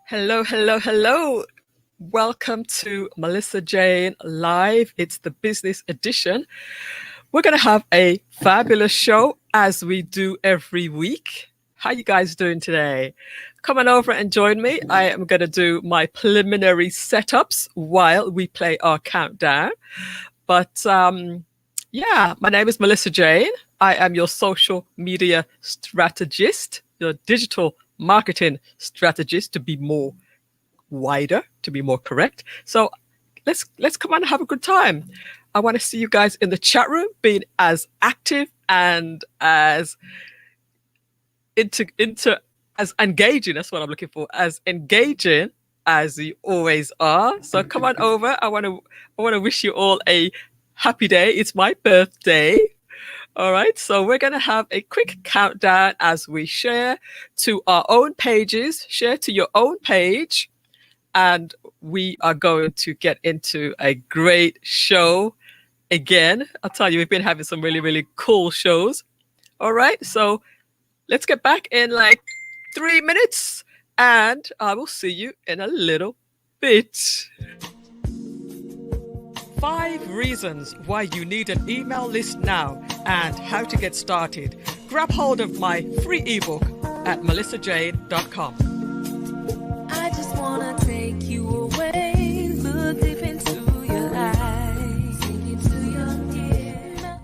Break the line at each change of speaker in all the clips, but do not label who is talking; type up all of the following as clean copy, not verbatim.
Hello, hello, hello. Welcome to Melissa Jane Live. It's the business edition. We're going to have a fabulous show as we do every week. How you guys doing today? Come on over and join me. I am going to do my preliminary setups while we play our countdown. But yeah, my name is Melissa Jane. I am your social media strategist, your digital marketing strategist to be more wider, to be more correct. So let's come on and have a good time. I want to see you guys in the chat room being as active and as into as engaging. That's what I'm looking for. As engaging as you always are. So come on over. I want to wish you all a happy day. It's my birthday. All right, so we're going to have a quick countdown as we share to our own pages, share to your own page, and we are going to get into a great show again. I'll tell you, we've been having some really, really cool shows. All right, so let's get back in like 3 minutes, and I will see you in a little bit. 5 reasons why you need an email list now and how to get started. Grab hold of my free ebook at melissajane.com.
I just want to take you away, look deep into your eyes, take you to your ear.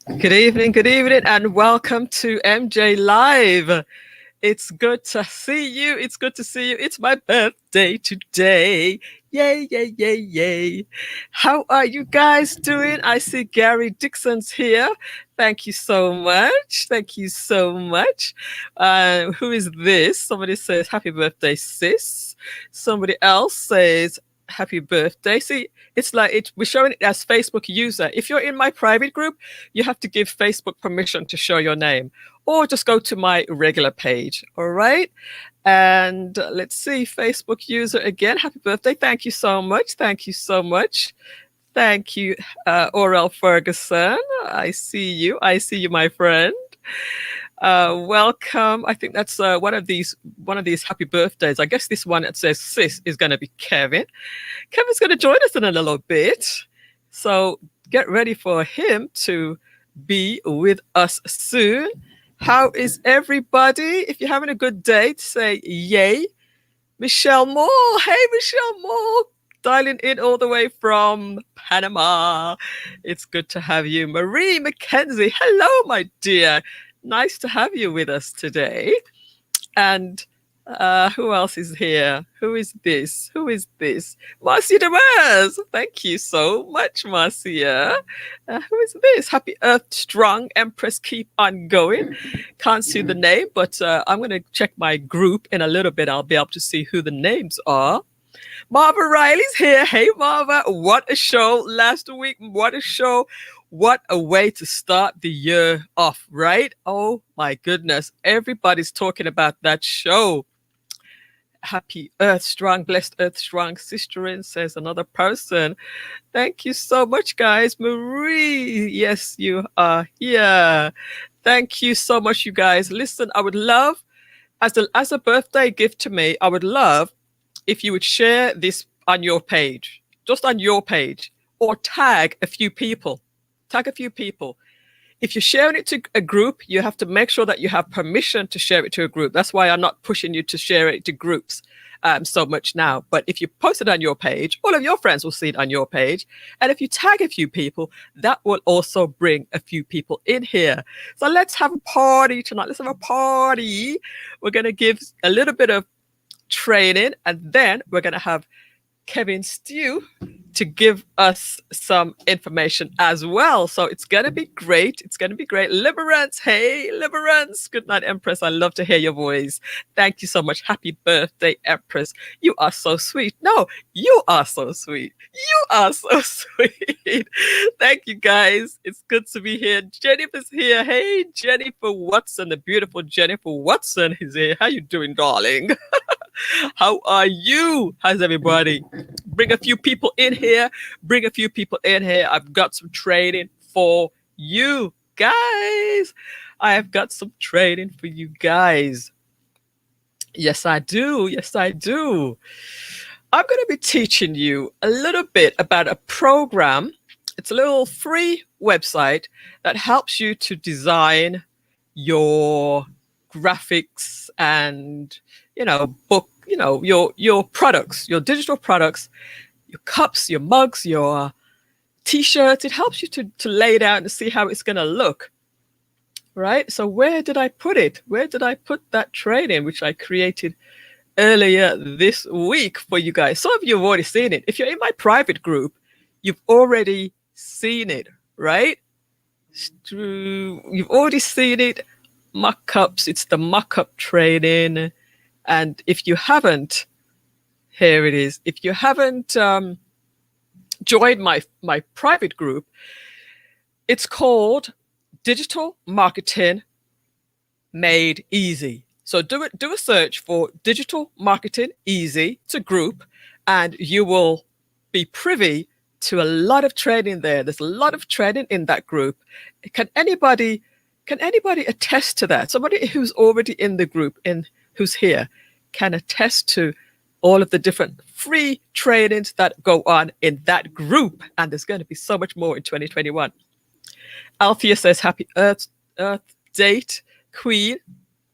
Good evening, and welcome to MJ Live. It's good to see you. It's good to see you. It's my birthday today. Yay, yay, yay, yay. How are you guys doing? I see Gary Dixon's here. Thank you so much. Thank you so much. Who is this? Somebody says, Happy birthday, sis. Somebody else says, Happy birthday. See, it's like we're showing it as Facebook user. If you're in my private group, you have to give Facebook permission to show your name, or just go to my regular page. All right. And let's see, Facebook user again. Happy birthday. Thank you so much. Thank you so much. Thank you, Orel Ferguson. I see you. I see you, my friend. Welcome. I think that's one of these happy birthdays. I guess this one that says sis is going to be Kevin. Kevin's going to join us in a little bit, so get ready for him to be with us soon. How is everybody? If you're having a good day, say yay. Michelle Moore. Hey, Michelle Moore. Dialing in all the way from Panama. It's good to have you. Marie McKenzie. Hello, my dear. Nice to have you with us today. And who else is here? Who is this? Who is this? Marcia Demers. Thank you so much, Marcia. Who is this? Happy Earth Strong Empress. Keep on going. Can't see the name, but I'm going to check my group in a little bit. I'll be able to see who the names are. Marva Riley's here. Hey, Marva. What a show last week. What a show. What a way to start the year off, right? Oh, my goodness. Everybody's talking about that show. Happy Earth Strong, blessed Earth Strong, sisterin, says another person. Thank you so much, guys. Marie, yes, you are here. Thank you so much, you guys. Listen, I would love, as a birthday gift to me, I would love if you would share this on your page, just on your page, or tag a few people. Tag a few people. If you're sharing it to a group, you have to make sure that you have permission to share it to a group. That's why I'm not pushing you to share it to groups so much now. But if you post it on your page, all of your friends will see it on your page. And if you tag a few people, that will also bring a few people in here. So let's have a party tonight. Let's have a party. We're going to give a little bit of training, and then we're going to have Kevin Stew to give us some information as well. So it's going to be great. It's going to be great. Liberance. Hey, Liberance. Good night, Empress. I love to hear your voice. Thank you so much. Happy birthday, Empress. You are so sweet. No, you are so sweet. You are so sweet. Thank you, guys. It's good to be here. Jennifer's here. Hey, Jennifer Watson. The beautiful Jennifer Watson is here. How you doing, darling? How are you? How's everybody? Bring a few people in here. Bring a few people in here. I've got some training for you guys. I have got some training for you guys. Yes, I do. Yes, I do. I'm going to be teaching you a little bit about a program. It's a little free website that helps you to design your graphics and your products, your digital products, your cups, your mugs, your t-shirts. It helps you to lay it out and see how it's going to look, right? So where did I put it? Where did I put that training, which I created earlier this week for you guys? Some of you have already seen it. If you're in my private group, you've already seen it, right? You've already seen it. Mock-ups. It's the mock-up training. And if you haven't, here it is. If you haven't joined my private group, it's called Digital Marketing Made Easy. So do a search for Digital Marketing Easy. It's a group, and you will be privy to a lot of training there. There's a lot of training in that group. Can anybody attest to that? Somebody who's already in the group, who's here, can attest to all of the different free trainings that go on in that group. And there's going to be so much more in 2021. Althea says, Happy Earth Date, Queen.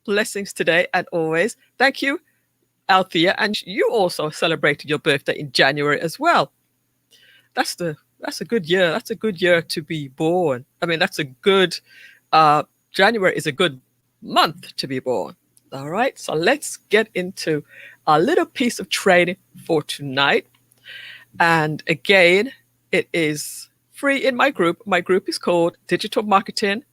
Blessings today and always. Thank you, Althea. And you also celebrated your birthday in January as well. That's That's a good year. That's a good year to be born. I mean, that's a good, January is a good month to be born. All right. So let's get into a little piece of training for tonight. And again, it is free in my group. My group is called Digital Marketing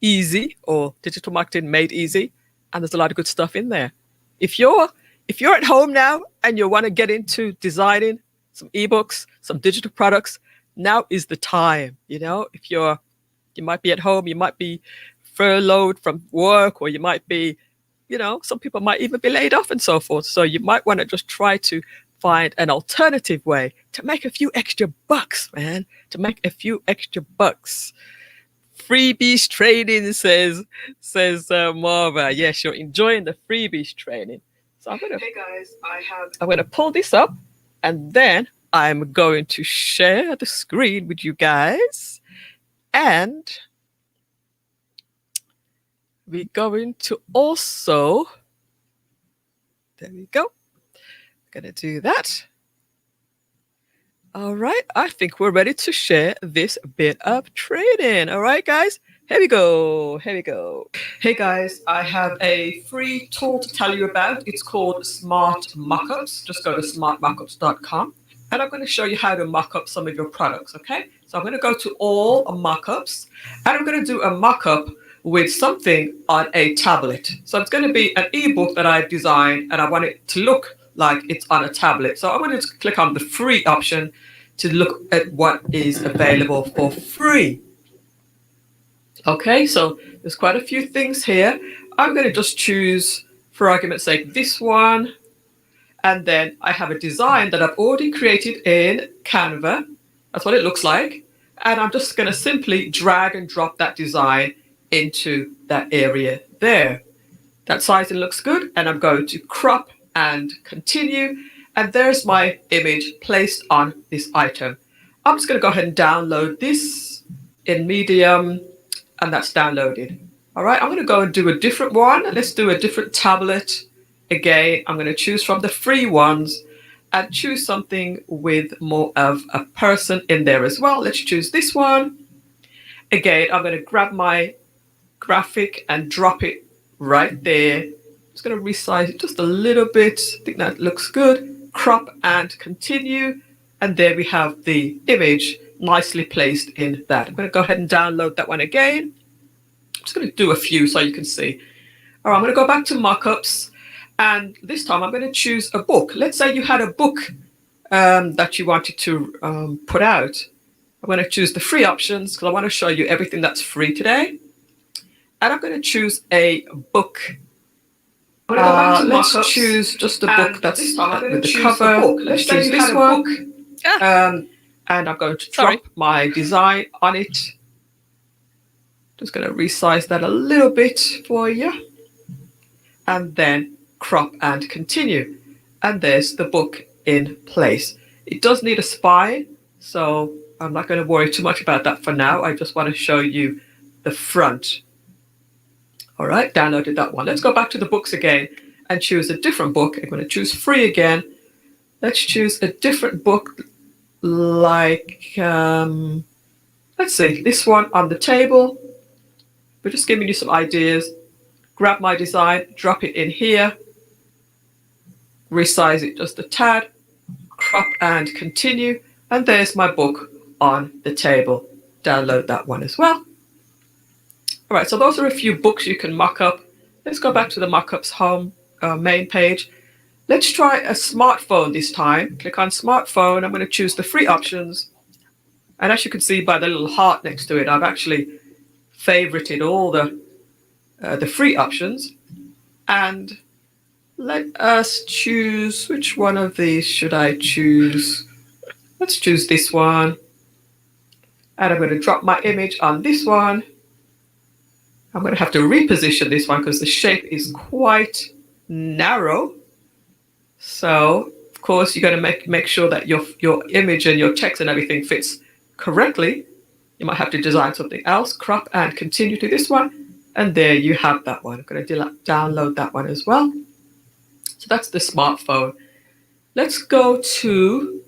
Easy, or Digital Marketing Made Easy. And there's a lot of good stuff in there. If you're at home now and you want to get into designing some ebooks, some digital products, now is the time. You know, if you might be at home, you might be furloughed from work, or you might be, you know, some people might even be laid off and so forth. So you might want to just try to find an alternative way to make a few extra bucks, man, to make a few extra bucks. Freebies training, says Marva. Yes, you're enjoying the freebies training. So I'm gonna pull this up, and then I'm going to share the screen with you guys, and we're going to also, there we go. Gonna do that. All right, I think we're ready to share this bit of training. All right, guys, here we go. Hey guys, I have a free tool to tell you about. It's called Smart Mockups. Just go to smartmockups.com, and I'm going to show you how to mock up some of your products. Okay, so I'm going to go to all mockups, and I'm going to do a mockup with something on a tablet. So it's going to be an ebook that I've designed, and I want it to look like it's on a tablet. So I'm going to click on the free option to look at what is available for free. Okay, so there's quite a few things here. I'm going to just choose, for argument's sake, this one. And then I have a design that I've already created in Canva. That's what it looks like. And I'm just going to simply drag and drop that design into that area there. That sizing looks good. And I'm going to crop and continue, and there's my image placed on this item. I'm just going to go ahead and download this in Medium, and that's downloaded. All right, I'm going to go and do a different one. Let's do a different tablet. Again, I'm going to choose from the free ones and choose something with more of a person in there as well. Let's choose this one. Again, I'm going to grab my graphic and drop it right there. Just going to resize it just a little bit. I think that looks good. Crop and continue. And there we have the image nicely placed in that. I'm going to go ahead and download that one again. I'm just going to do a few so you can see. All right, I'm going to go back to mockups. And this time I'm going to choose a book. Let's say you had a book that you wanted to put out. I'm going to choose the free options because I want to show you everything that's free today. And I'm going to choose a book. Let's choose just a book that's with the cover. Let's choose this one. And I'm going to drop my design on it. Just going to resize that a little bit for you. And then crop and continue. And there's the book in place. It does need a spine, so I'm not going to worry too much about that for now. I just want to show you the front. All right, downloaded that one. Let's go back to the books again and choose a different book. I'm going to choose free again. Let's choose a different book like, let's see, this one on the table. We're just giving you some ideas. Grab my design, drop it in here, resize it just a tad, crop and continue. And there's my book on the table. Download that one as well. All right, so those are a few books you can mock up. Let's go back to the mockups home main page. Let's try a smartphone this time. Click on smartphone. I'm going to choose the free options. And as you can see by the little heart next to it, I've actually favorited all the free options. And let us choose, which one of these should I choose? Let's choose this one. And I'm going to drop my image on this one. I'm going to have to reposition this one because the shape is quite narrow. So, of course, you're going to make sure that your image and your text and everything fits correctly. You might have to design something else. Crop and continue to this one. And there you have that one. I'm going to download that one as well. So that's the smartphone. Let's go to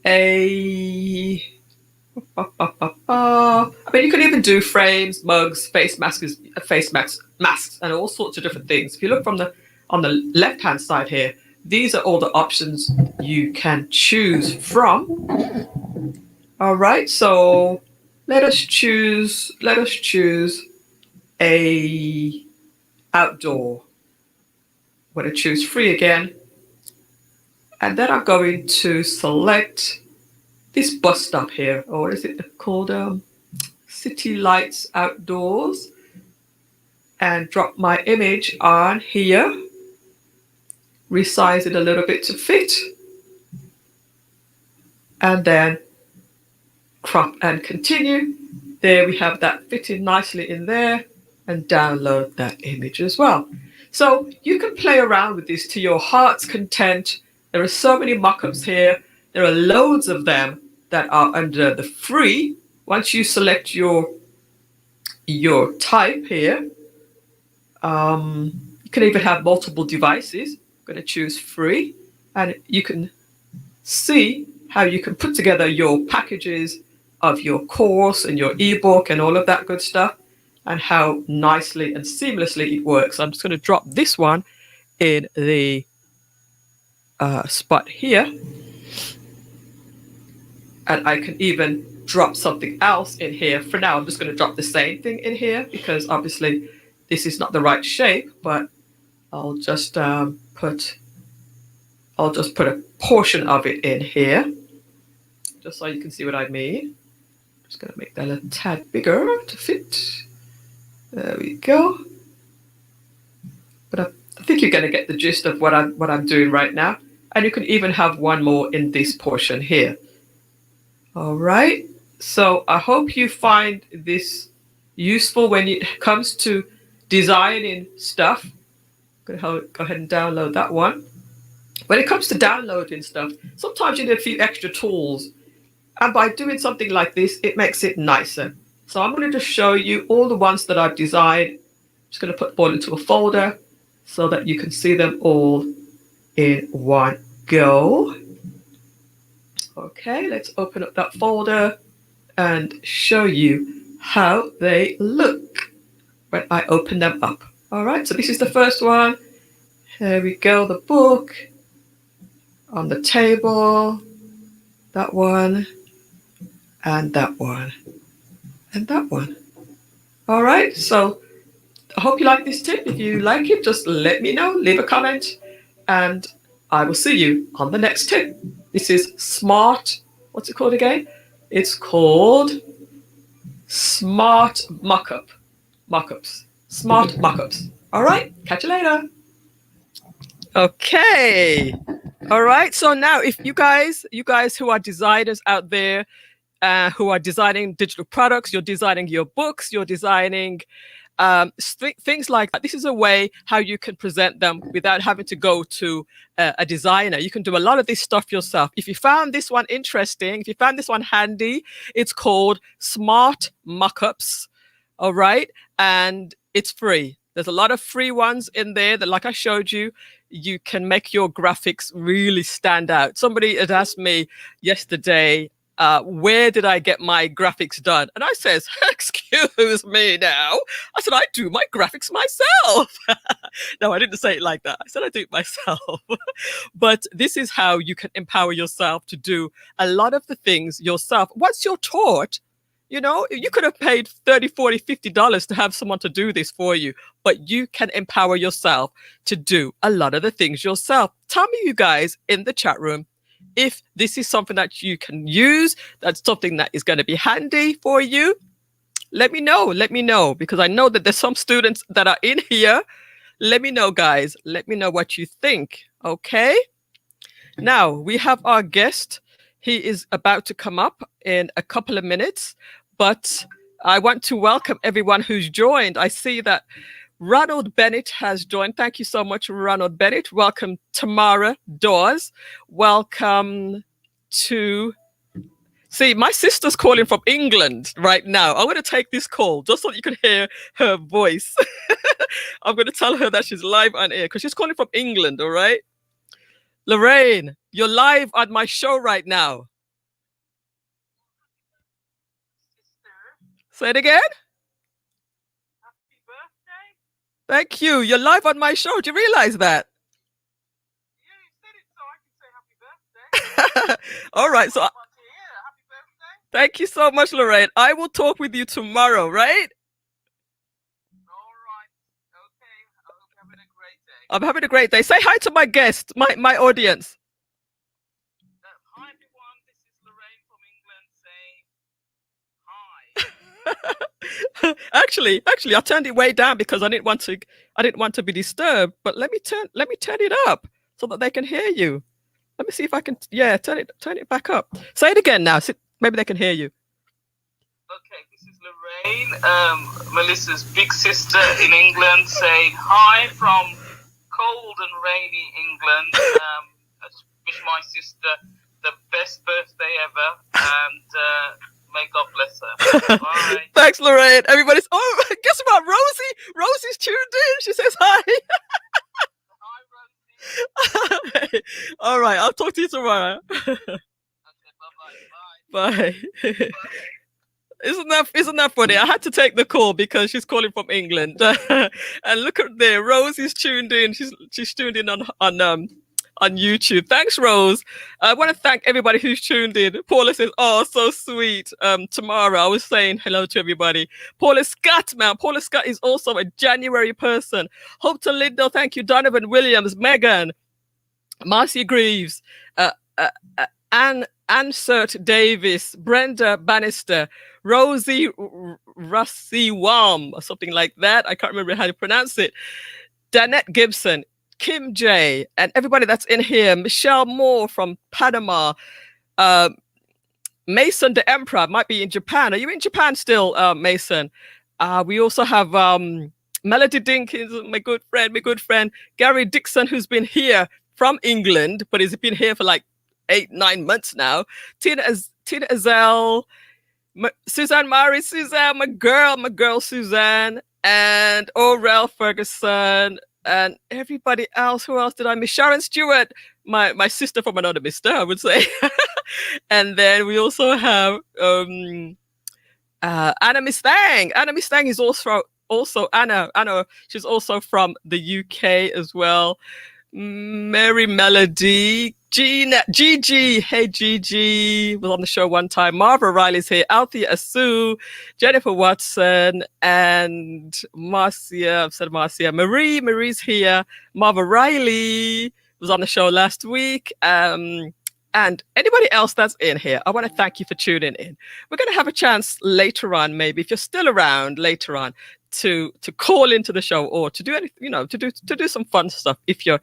a I mean, you can even do frames, mugs, masks, and all sorts of different things. If you look from the on the left-hand side here, these are all the options you can choose from. All right, so let us choose a outdoor. I'm going to choose free again, and then I'm going to select this bus stop here, or is it called City Lights Outdoors, and drop my image on here, resize it a little bit to fit, and then crop and continue. There we have that fitting nicely in there, and download that image as well. So you can play around with this to your heart's content. There are so many mock-ups here. There are loads of them that are under the free. Once you select your type here, you can even have multiple devices. I'm going to choose free, and you can see how you can put together your packages of your course and your ebook and all of that good stuff, and how nicely and seamlessly it works. I'm just going to drop this one in the spot here, and I can even drop something else in here. For now, I'm just going to drop the same thing in here because obviously this is not the right shape, but I'll just put a portion of it in here, just so you can see what I mean. Just going to make that a tad bigger to fit. There we go. But I think you're going to get the gist of what I'm doing right now. And you can even have one more in this portion here. All right. So I hope you find this useful when it comes to designing stuff. I'm going to go ahead and download that one. When it comes to downloading stuff, sometimes you need a few extra tools. And by doing something like this, it makes it nicer. So I'm going to just show you all the ones that I've designed. I'm just going to put them all into a folder so that you can see them all in one go. Okay, let's open up that folder and show you how they look when I open them up. All right, so this is the first one. Here we go, the book on the table, that one, and that one, and that one. All right, so I hope you like this tip. If you like it, just let me know, leave a comment, and I will see you on the next tip. This is Smart, what's it called again? It's called Smart Mockups. Smart Mockups. All right, catch you later. Okay. All right. So now if you guys who are designers out there, who are designing digital products, you're designing your books, you're designing things like that. This is a way how you can present them without having to go to a designer. You can do a lot of this stuff yourself. If you found this one interesting, if you found this one handy, it's called Smart Mockups. All right. And it's free. There's a lot of free ones in there that, like I showed you, you can make your graphics really stand out. Somebody had asked me yesterday, where did I get my graphics done? And I says, excuse me now. I said, I do my graphics myself. No, I didn't say it like that. I said, I do it myself. But this is how you can empower yourself to do a lot of the things yourself. Once you're taught, you know, you could have paid $30, $40, $50 to have someone to do this for you, but you can empower yourself to do a lot of the things yourself. Tell me, you guys in the chat room, if this is something that you can use, that's something that is going to be handy for you. Let me know, because I know that there's some students that are in here. Let me know, guys. Let me know what you think. Okay. Now we have our guest. He is about to come up in a couple of minutes, but I want to welcome everyone who's joined. I see that Ronald Bennett has joined. Thank you so much, Ronald Bennett. Welcome, Tamara Dawes. Welcome to... See, my sister's calling from England right now. I'm going to take this call just so you can hear her voice. I'm going to tell her that she's live on air because she's calling from England, all right? Lorraine, you're live on my show right now. Say it again.
Happy birthday.
Thank you. You're live on my show. Do you realize that?
Yeah, you said it so I can say happy birthday.
All right. So
I want to hear happy birthday.
thank you so much, Lorraine. I will talk with you tomorrow, right?
All right. Okay. I hope you're having a great day.
I'm having a great day. Say hi to my guest, my audience.
Hi everyone. This is Lorraine from England saying hi.
actually, I turned it way down because I didn't want to be disturbed. But let me turn it up so that they can hear you. Let me see if I can. Yeah, turn it back up. Say it again now. Maybe they can hear you.
Okay, this is Lorraine, Melissa's big sister in England, saying hi from cold and rainy England. I just wish my sister the best birthday ever, and may God bless her. Bye.
Thanks, Lorraine. Everybody's. Oh, guess what? Rosie's tuned in. She says hi.
Hi, Rosie.
All right. I'll talk to you tomorrow.
Okay, bye-bye.
Bye. Isn't that funny? I had to take the call because she's calling from England. And look at there, Rosie's tuned in. She's tuned in on YouTube. Thanks, Rose. I want to thank everybody who's tuned in. Paula says, "Oh, so sweet." Tamara, I was saying hello to everybody. Paula Scott, man. Paula Scott is also a January person. Hope to Lindo, thank you. Donovan Williams, Megan, Marcia Greaves, Ansert Davis, Brenda Bannister, Rosie Russi Wam, or something like that. I can't remember how to pronounce it. Danette Gibson, Kim J, and everybody that's in here. Michelle Moore from Panama. Mason the Emperor might be in Japan. Are you in Japan still, Mason? We also have Melody Dinkins, my good friend. Gary Dixon, who's been here from England, but he's been here for like 8-9 months now. Tina Azell, Suzanne Murray, Suzanne, my girl Suzanne, and Orel Ferguson, and everybody else. Who else did I miss? Sharon Stewart, my sister from another mister, I would say. And then we also have Anna Mistang. Anna Mistang is also Anna. She's also from the UK as well. Mary Melody, Gigi, hey Gigi, was on the show one time. Marva Riley's here, Althea Asu, Jennifer Watson, and Marcia. I've said Marcia. Marie's here. Marva Riley was on the show last week. And anybody else that's in here, I want to thank you for tuning in. We're going to have a chance later on, maybe if you're still around later on, to call into the show or to do anything, to do some fun stuff if you're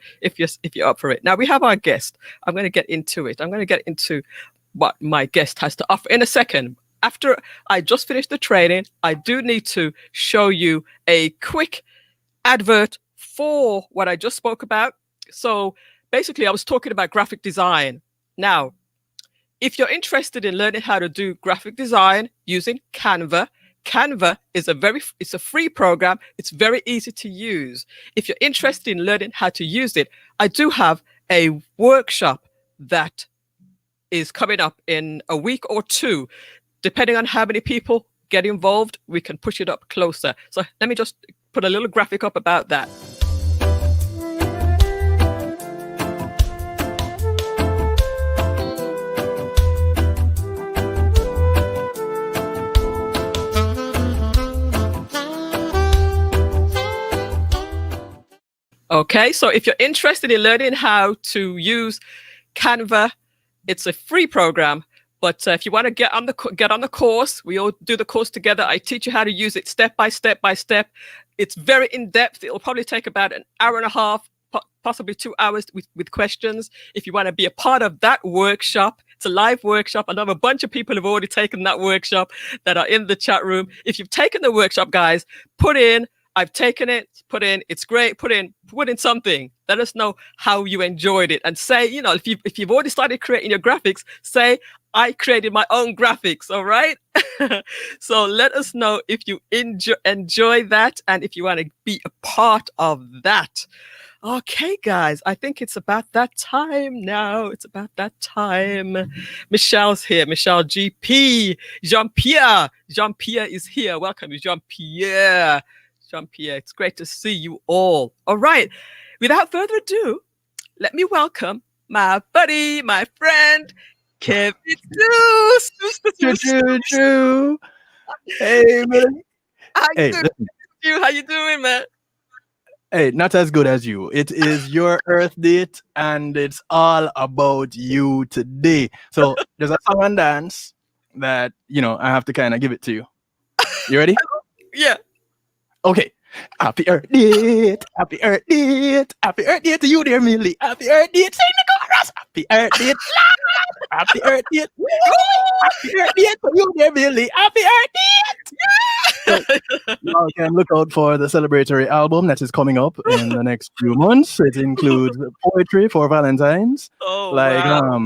up for it. Now we have our guest. I'm going to get into it. I'm going to get into what my guest has to offer in a second. After I just finished the training, I do need to show you a quick advert for what I just spoke about. So basically, I was talking about graphic design. Now, if you're interested in learning how to do graphic design using Canva is it's a free program. It's very easy to use. If you're interested in learning how to use it, I do have a workshop that is coming up in a week or two. Depending on how many people get involved, we can push it up closer. So let me just put a little graphic up about that. Okay, so if you're interested in learning how to use Canva, it's a free program. But if you want to get on the course, we all do the course together. I teach you how to use it step by step. It's very in depth. It'll probably take about an hour and a half, possibly 2 hours with questions. If you want to be a part of that workshop, it's a live workshop. I know a bunch of people have already taken that workshop that are in the chat room. If you've taken the workshop, guys, put in, I've taken it, put in, it's great, put in something. Let us know how you enjoyed it. And say, if you've already started creating your graphics, say, I created my own graphics. All right. So let us know if you enjoy that and if you want to be a part of that. Okay, guys, I think it's about that time now. It's about that time. Michelle's here. Michelle GP. Jean-Pierre. Jean-Pierre is here. Welcome, Jean-Pierre. Jean-Pierre, it's great to see you all. All right. Without further ado, let me welcome my buddy, my friend, Kevin Seuss.
True. Hey, man.
How
Hey,
How you doing, man?
hey, not as good as you. It is your Earth Date, and it's all about you today. So there's a song and dance that, I have to kind of give it to you. You ready?
Yeah.
Okay. Happy Earth Date. Happy Earth Date. Happy Earth Date to you, dear Millie. Happy Earth Date. Sing the chorus. Happy Earth Date. Happy Earth Date. Happy Earth Date to you, dear Millie. Happy Earth Date. So, you all can look out for the celebratory album that is coming up in the next few months. It includes poetry for Valentine's, like
wow.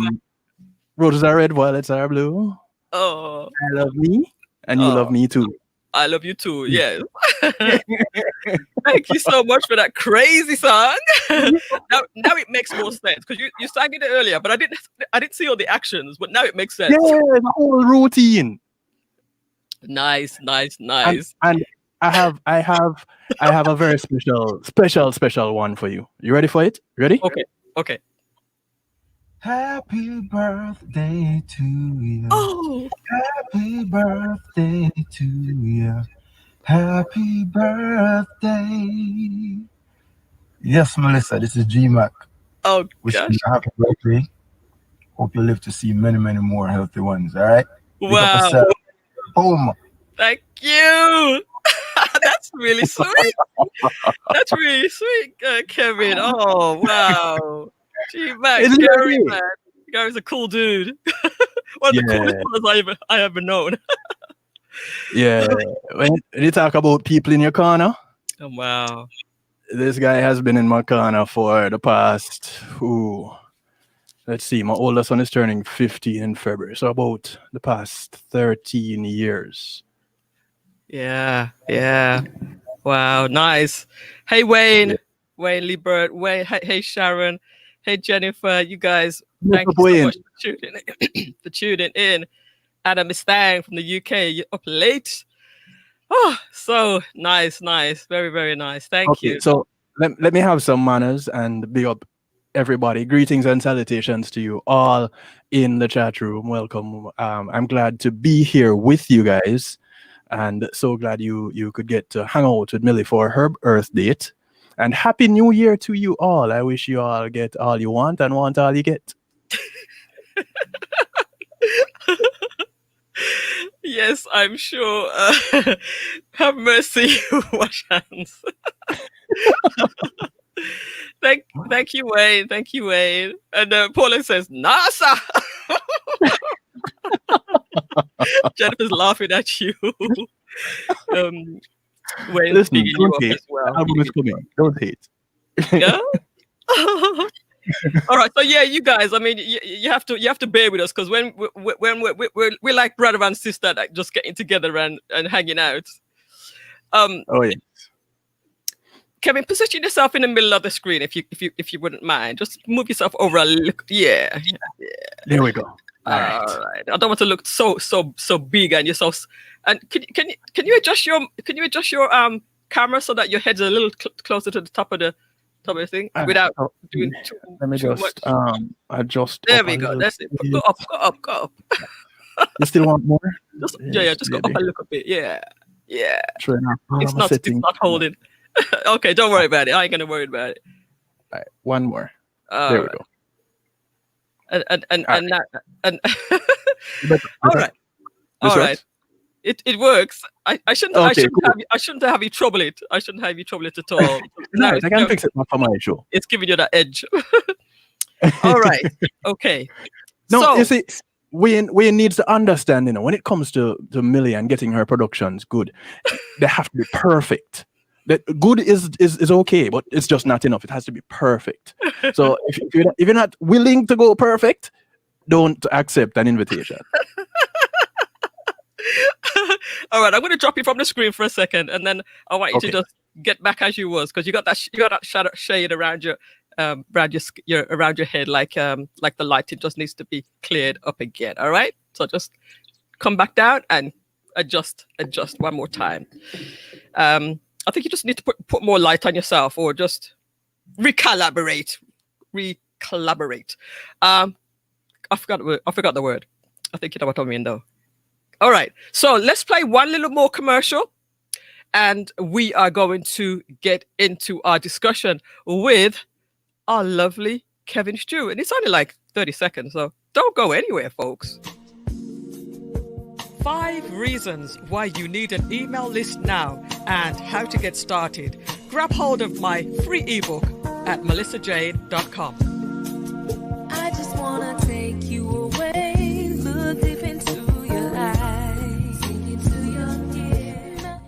Roses are red, violets are blue.
Oh,
I love me, and you love me too.
I love you too. Yes. Thank you so much for that crazy song. now it makes more sense because you sang it earlier, but I didn't see all the actions, but now it makes sense.
Yeah, the whole routine.
Nice.
And I have a very special one for you. You ready for it? Ready?
Okay.
Happy birthday to you.
Oh,
Happy birthday to you. Happy birthday. Yes, Melissa, this is G-Mac.
oh
Wishing
gosh.
you a happy birthday. Hope you live to see many, many more healthy ones, all right? Pick up
Wow.
yourself. Boom.
Thank you. That's really sweet. That's really sweet, Kevin. Oh, wow. Gee, man,
Isn't it
Gary,
great?
man. Gary's a cool dude. One of the coolest ones I ever known.
Yeah. When you talk about people in your corner,
Oh, wow.
this guy has been in my corner for the past, let's see, my oldest son is turning 15 in February, so about the past 13 years.
Yeah. Wow, nice. Hey, Wayne.
Yeah.
Wayne Liebert. Wayne. Hey, Sharon. Hey, Jennifer. You guys,
What's
thank
up,
you so
Wayne?
much for tuning in. Adam Mustang from the UK. You're up late. Oh, so nice. Very, very nice. Thank you.
So let me have some manners and big up everybody. Greetings and salutations to you all in the chat room. Welcome. I'm glad to be here with you guys, and so glad you could get to hang out with Millie for her Earth Date. And Happy New Year to you all. I wish you all get all you want and want all you get.
Yes, I'm sure. Have mercy, wash hands. Thank you, Wayne. Thank you, Wayne. And Paula says, NASA. Jennifer's laughing at you. Wayne's
Listen,
bigging you
don't
up
hate.
as well.
The album is coming. Don't hate.
Yeah. All right. So yeah, you guys. I mean, you have to bear with us because when we're like brother and sister, like just getting together and hanging out.
Oh yeah.
Kevin, position yourself in the middle of the screen if you wouldn't mind. Just move yourself over a little. Yeah.
There we go.
All right. I don't want to look so big and you're so. And can you adjust your camera so that your head's a little closer to the top of the thing without doing too,
let me
too
just
much.
adjust.
There
up
we
a
go.
little
That's it.
bit.
Go up.
You still want more?
Just
Yes,
just go
baby.
up a little bit. Yeah.
Sure enough.
It's
I'm
not
setting.
holding. Okay, don't worry about it. I ain't gonna worry about it.
All right, one more.
All
There we
right.
go.
And
You better-
all
this
right. All right.
works?
It works. I shouldn't
Okay, cool.
I shouldn't have you trouble it. I shouldn't have you trouble it at all.
No,
Now
I can fix it for my show.
it's giving you that edge. All right. Okay.
No,
So,
you see, Wayne needs to understand, when it comes to Millie and getting her productions good, they have to be perfect. That good is okay, but it's just not enough. It has to be perfect. So if you're not willing to go perfect, don't accept an invitation.
All right, I'm going to drop you from the screen for a second, and then I want you to
Okay.
just get back as you was, because you got that shade around your around your head, like the lighting just needs to be cleared up again. All right, so just come back down and adjust one more time. I think you just need to put more light on yourself, or just recalibrate. I forgot the word. I think you know what I mean, though. All right, so let's play one little more commercial, and we are going to get into our discussion with our lovely Kevin Stew. And it's only like 30 seconds, so don't go anywhere, folks. 5 reasons why you need an email list now and how to get started. Grab hold of my free ebook at melissajane.com.
I just wanna take you away, look deep into your eyes, sink into your skin.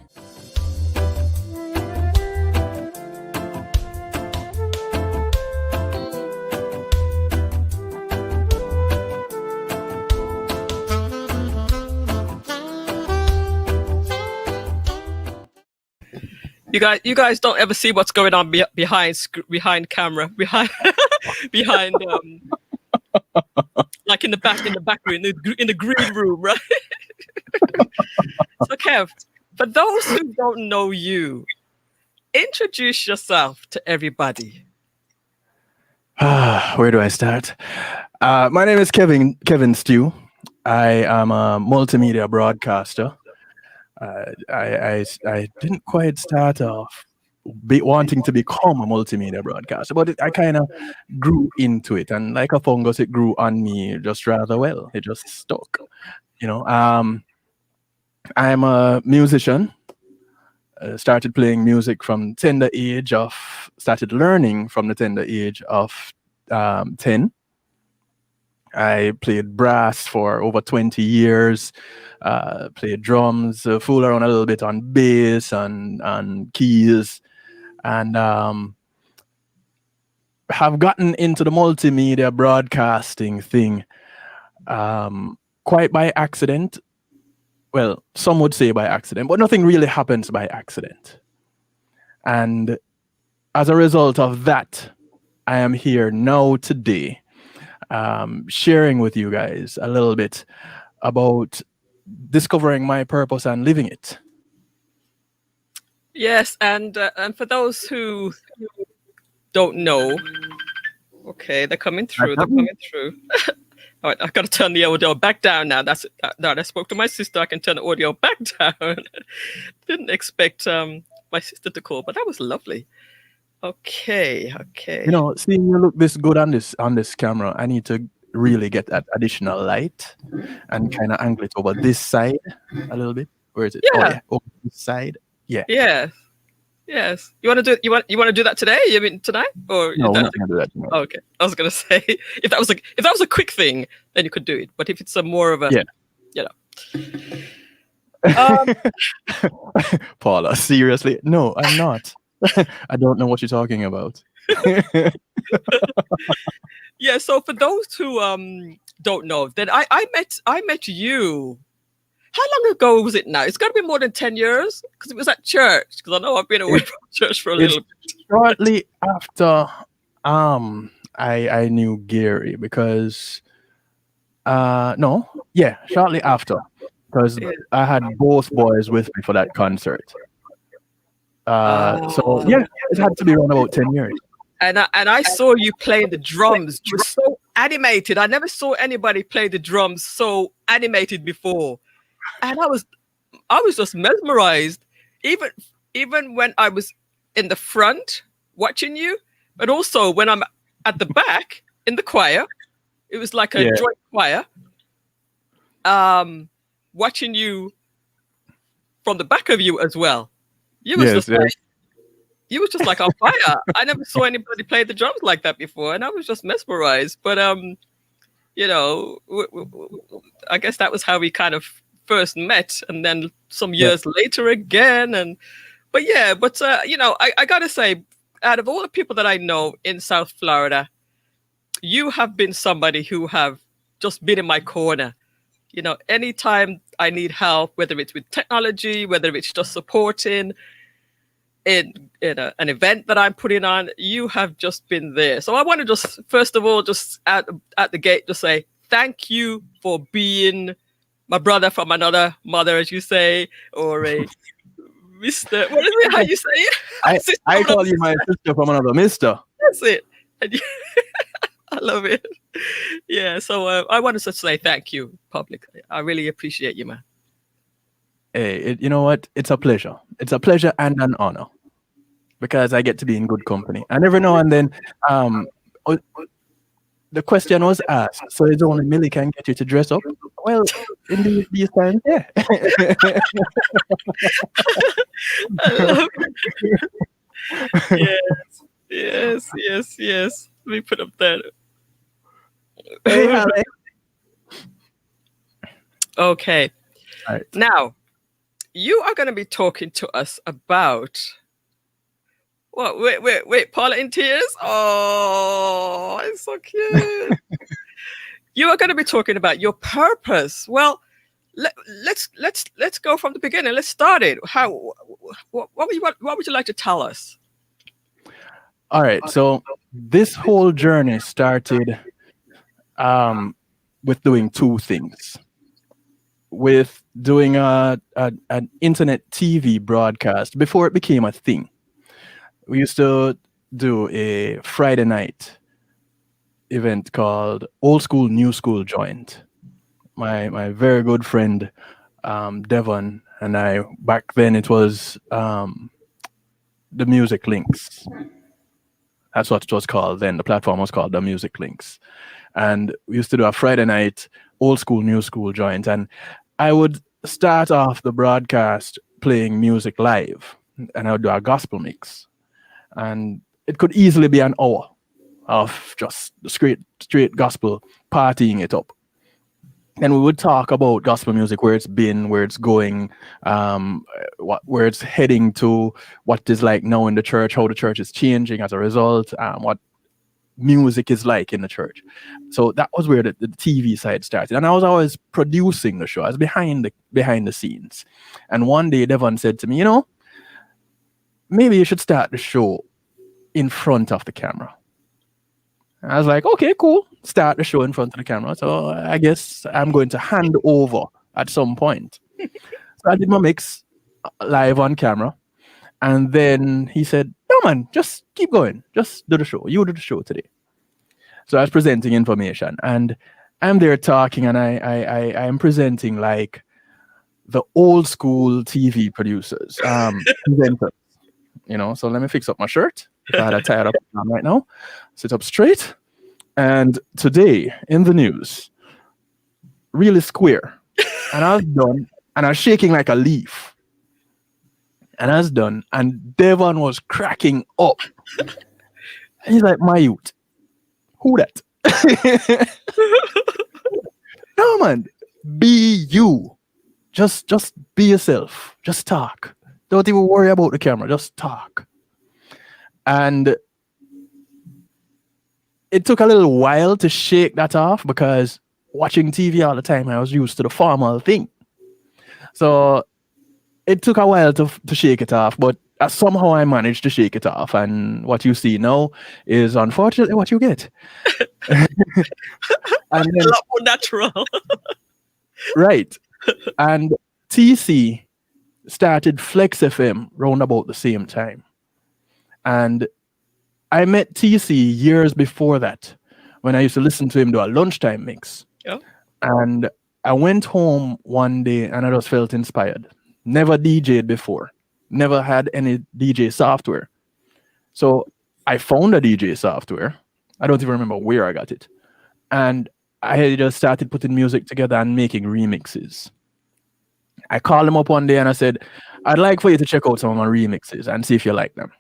You guys don't ever see what's going on behind camera, behind like in the back room, in the green room, right? So Kev, for those who don't know you, introduce yourself to everybody.
Where do I start? My name is Kevin Stew. I am a multimedia broadcaster. I didn't quite start off wanting to become a multimedia broadcaster, but I kind of grew into it, and like a fungus, it grew on me just rather well. It just stuck, you know. I'm a musician. Started playing music from started learning from the tender age of 10. I played brass for over 20 years, played drums, fool around a little bit on bass and keys, and have gotten into the multimedia broadcasting thing quite by accident. Well, some would say by accident, but nothing really happens by accident. And as a result of that, I am here now today, sharing with you guys a little bit about discovering my purpose and living it.
Yes, and for those who don't know, okay, they're coming through. All right, I've got to turn the audio back down now. That's it. Now I spoke to my sister. I can turn the audio back down. Didn't expect my sister to call, but that was lovely. Okay.
You know, seeing you look this good on this camera, I need to really get that additional light and kind of angle it over this side a little bit. Where is it?
Yeah.
Oh, yeah, over this side. Yeah.
Yes. You want to do that today? You mean tonight? Or
No, we're not gonna do that tonight.
Okay. I was gonna say if that was a quick thing, then you could do it. But if it's a more of a
Paula, seriously? No, I'm not. I don't know what you're talking about.
Yeah, so for those who don't know, then I met you. How long ago was it now? It's got to be more than 10 years, because it was at church. Because I know I've been away from church for a little bit.
Shortly after I knew Gary, because shortly after, because I had both boys with me for that concert. So yeah, it had to be around about 10 years.
And I saw you playing the drums. You were so animated. I never saw anybody play the drums so animated before. And I was just mesmerized. Even when I was in the front watching you, but also when I'm at the back in the choir, it was like a joint choir. Watching you from the back of you as well. You was just like on fire. I never saw anybody play the drums like that before, and I was just mesmerized. But you know, I guess that was how we kind of first met, and then some years later again. But you know, I gotta say, out of all the people that I know in South Florida, you have been somebody who have just been in my corner. Anytime I need help, whether it's with technology, whether it's just supporting in an event that I'm putting on, you have just been there. So I want to just, first of all, just at the gate, just say thank you for being my brother from another mother, as you say, or a Mr. What is it? How you say it?
I call you my sister from another mister.
That's it. I love it. Yeah. So I wanted to say thank you publicly. I really appreciate you, man.
Hey, you know what? It's a pleasure. It's a pleasure and an honor because I get to be in good company. And every now and then, the question was asked, so it's only Millie can get you to dress up? Well, in these times, yeah.
I love it. Yes. Let me put up that.
Hey, Alex.
Okay.
All right.
Now, you are going to be talking to us about what? Wait, Paula in tears? Oh, it's so cute. You are going to be talking about your purpose. Well, let's go from the beginning. Let's start it. What would you like to tell us?
All right. So this whole journey started with doing two things. With doing an internet TV broadcast before it became a thing. We used to do a Friday night event called Old School, New School Joint. My very good friend Devon and I, back then it was the Music Links. That's what it was called then. The platform was called the Music Links. And we used to do a Friday night Old School, New School Joint. And I would start off the broadcast playing music live, and I would do a gospel mix. And it could easily be an hour of just straight gospel, partying it up. And we would talk about gospel music, where it's been, where it's going, where it's heading to, what it is like now in the church, how the church is changing as a result, what music is like in the church. So that was where the TV side started. And I was always producing the show. I was behind the scenes. And one day Devon said to me, maybe you should start the show in front of the camera. And I was like, okay, cool. Start the show in front of the camera. So I guess I'm going to hand over at some point. So I did my mix live on camera. And then he said, no, man, just keep going. Just do the show. You do the show today. So I was presenting information. And I'm there talking, and I am presenting like the old school TV producers, presenters. So let me fix up my shirt. I had a tied up right now. Sit up straight. And today in the news, really square. And I was done. And I was shaking like a leaf. And I was done. And Devon was cracking up. And he's like, my youth, who that? No, man, be you. Just be yourself. Just talk. Don't even worry about the camera. Just talk. And it took a little while to shake that off, because watching TV all the time, I was used to the formal thing. So it took a while to shake it off, but somehow I managed to shake it off. And what you see now is unfortunately what you get. And then,
a lot more natural.
right. And TC started Flex FM round about the same time. And I met TC years before that, when I used to listen to him do a lunchtime mix.
Yeah.
And I went home one day and I just felt inspired. Never DJ'd before. Never had any DJ software. So I found a DJ software. I don't even remember where I got it. And I just started putting music together and making remixes. I called him up one day and I said, I'd like for you to check out some of my remixes and see if you like them.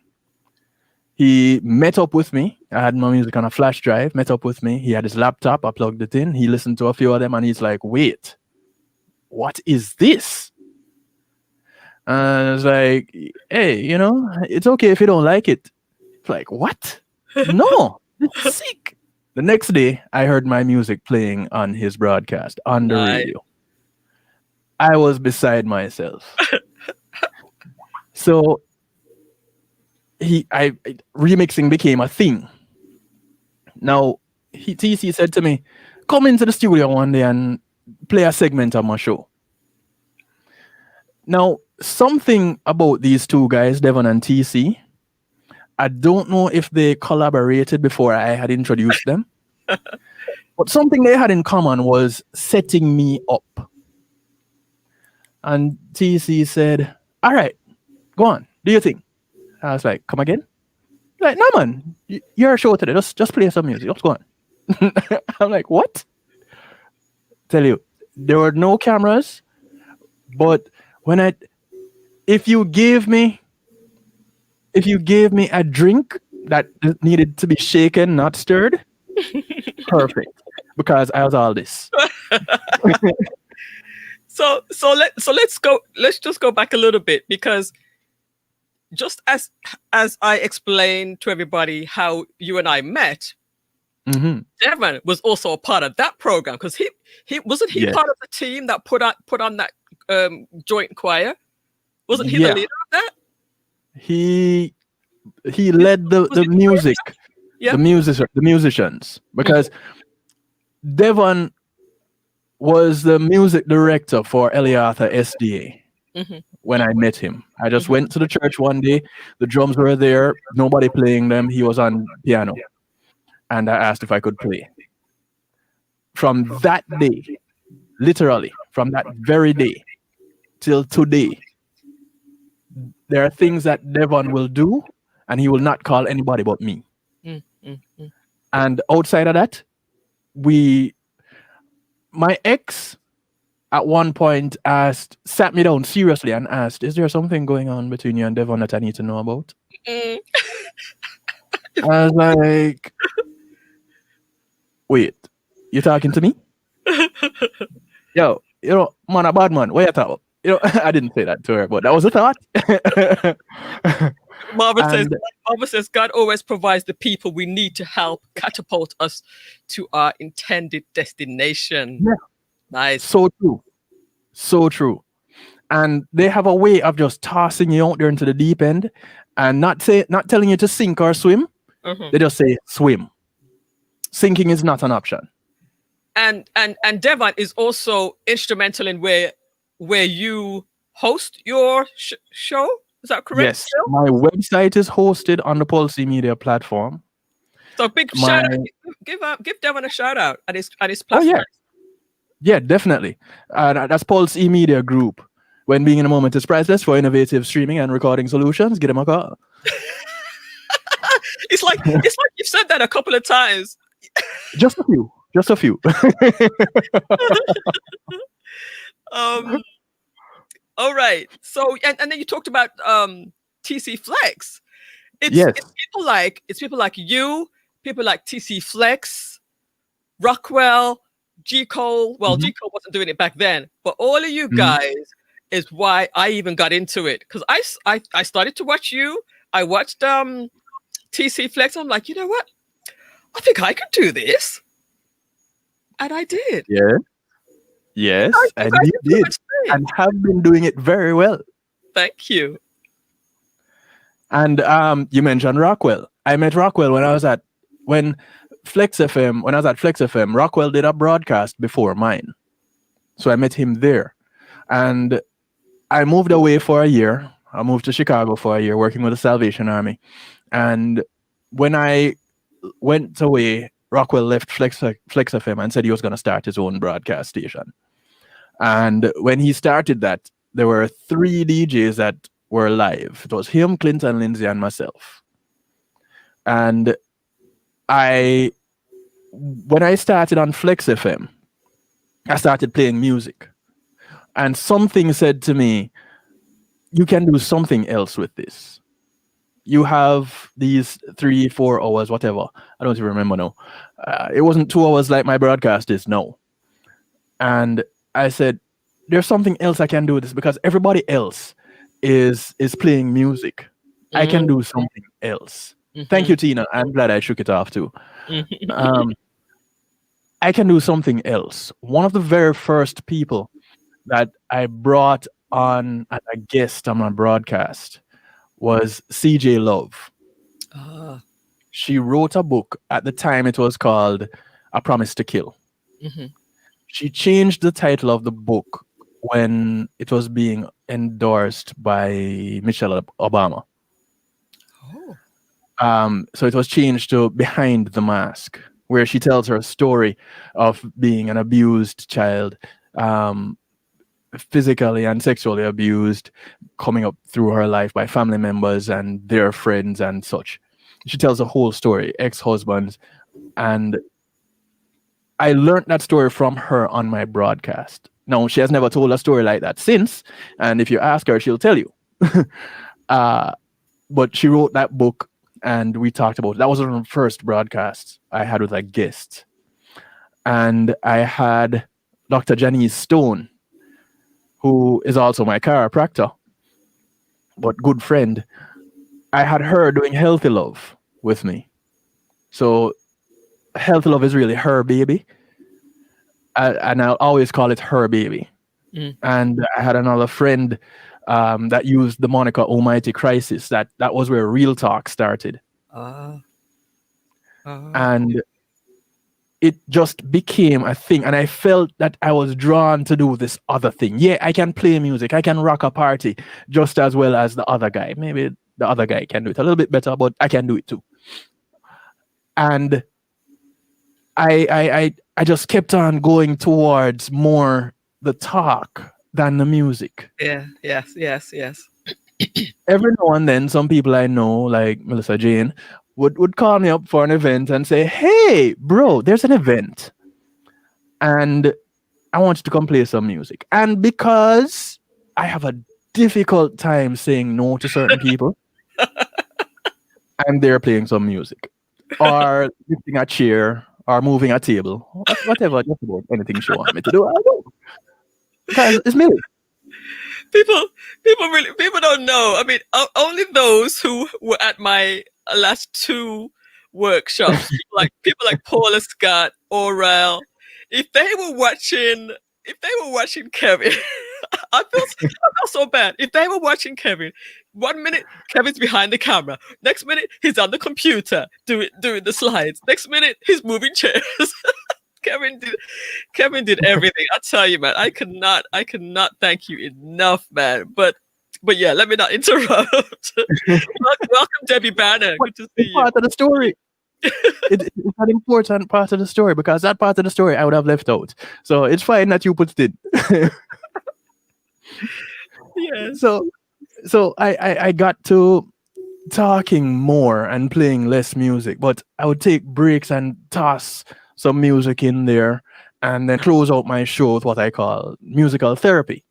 He met up with me. I had my music on a flash drive, met up with me. He had his laptop. I plugged it in. He listened to a few of them and he's like, wait, what is this? And I was like, hey, it's okay if you don't like it. It's like, what? No, it's sick. The next day, I heard my music playing on his broadcast on the
Nice.
radio. I was beside myself. So remixing became a thing. Now, TC said to me, "Come into the studio one day and play a segment of my show." Now, something about these two guys, Devon and TC, I don't know if they collaborated before I had introduced them, but something they had in common was setting me up. And TC said, "All right, go on, do your thing." I was like, "Come again?" Like, "No, man, you're a show today. Just play some music. What's going on?" I'm like, "What?" Tell you, there were no cameras, but if you gave me a drink that needed to be shaken, not stirred, perfect, because I was all this.
So let's just go back a little bit, because just as I explained to everybody how you and I met,
Mhm.
Devon was also a part of that program, because he wasn't he
Yes.
part of the team that put on that joint choir? Wasn't he
Yeah.
the leader of that?
He led the music,
Yeah.
the musicians, because Devon was the music director for Eliatha SDA.
Mhm.
When I met him, I just went to the church one day. The drums were there, nobody playing them. He was on piano, and I asked if I could play. From that day, literally from that very day till today, there are things that Devon will do, and he will not call anybody but me.
Mm, mm, mm.
And outside of that, my ex at one point sat me down seriously and asked, "Is there something going on between you and Devon that I need to know about?"
Mm.
I was like, "Wait, you talking to me?" Yo, man, a bad man. What you talking about? I didn't say that to her, but that was a thought.
Marvin says, God always provides the people we need to help catapult us to our intended destination.
Yeah.
Nice.
So true. So true. And they have a way of just tossing you out there into the deep end and not telling you to sink or swim.
Mhm.
They just say swim. Sinking is not an option.
And Devon is also instrumental in where you host your show. Is that correct?
Yes.
Phil?
My website is hosted on the Pulse Media platform.
So big shout out. Give Devon a shout out at his
Oh,
platform.
yeah. Yeah, definitely. That's Pulse E-Media Group. When being in a moment is priceless, for innovative streaming and recording solutions, get them a call.
It's like you've said that a couple of times.
Just a few.
All right. So and then you talked about TC Flex.
Yes.
It's people like you, people like TC Flex, Rockwell, G Cole. Well, G Cole wasn't doing it back then, but all of you guys is why I even got into it, because I started to watch you. I watched TC Flex. I'm like, you know what? I think I could do this, and I did.
Yeah. Yes, and
guys
you
did so
did,
much thing.
and have been doing it very well.
Thank you.
And you mentioned Rockwell. I met Rockwell when I was at Flex FM. Rockwell did a broadcast before mine, so I met him there. And I moved away for a year. I moved to Chicago for a year, working with the Salvation Army. And when I went away, Rockwell left Flex FM and said he was going to start his own broadcast station. And when he started that, there were 3 DJs that were live. It was him, Clinton, Lindsay, and myself. And when I started on Flex FM, I started playing music. And something said to me, you can do something else with this. You have these 3-4 hours, whatever. I don't even remember now. It wasn't 2 hours like my broadcast is now. And I said, there's something else I can do with this, because everybody else is playing music. I can do something else. Thank you, Tina. I'm glad I shook it off too. I can do something else. One of the very first people that I brought on as a guest on my broadcast was CJ Love.
Ah.
She wrote a book. At the time, it was called A Promise to Kill.
Mhm.
She changed the title of the book when it was being endorsed by Michelle Obama.
Oh.
So it was changed to Behind the Mask, where she tells her story of being an abused child, um, physically and sexually abused, coming up through her life by family members and their friends and such. She tells the whole story, ex-husbands, and I learned that story from her on my broadcast. Now, she has never told a story like that since, and if you ask her, she'll tell you. But she wrote that book, and we talked about it. That was one of the first broadcasts I had with a guest. And I had Dr. Janice Stone, who is also my chiropractor, but good friend. I had her doing Healthy Love with me. So Healthy Love is really her baby. And I'll always call it her baby.
Mm.
And I had another friend that used the moniker Almighty Crisis. That was where Real Talk started.
Ah. Ah.
And it just became a thing. And I felt that I was drawn to do this other thing. Yeah, I can play music. I can rock a party just as well as the other guy. Maybe the other guy can do it a little bit better, but I can do it too. And I just kept on going towards more the talk than the music.
Yeah. Yes. Yes. Yes.
Every now and then, some people I know, like Melissa Jane, would call me up for an event and say, "Hey, bro, there's an event, and I want you to come play some music." And because I have a difficult time saying no to certain people, and they're playing some music, or lifting a chair, or moving a table, whatever, just about anything she wants me to do, I'll do. Because it's me.
People don't know. I mean, only those who were at my last two workshops, people like Paula Scott, Orel, if they were watching Kevin, I feel so bad. If they were watching Kevin, 1 minute Kevin's behind the camera, next minute he's on the computer doing the slides, next minute he's moving chairs. Kevin did everything. I tell you, man, I cannot thank you enough, man. But yeah, let me not interrupt. Welcome, Debbie Banner. Good to see you.
Part of the story. It's an important part of the story, because that part of the story I would have left out. So it's fine that you put it in.
Yeah.
So I got to talking more and playing less music, but I would take breaks and toss some music in there, and then close out my show with what I call musical therapy,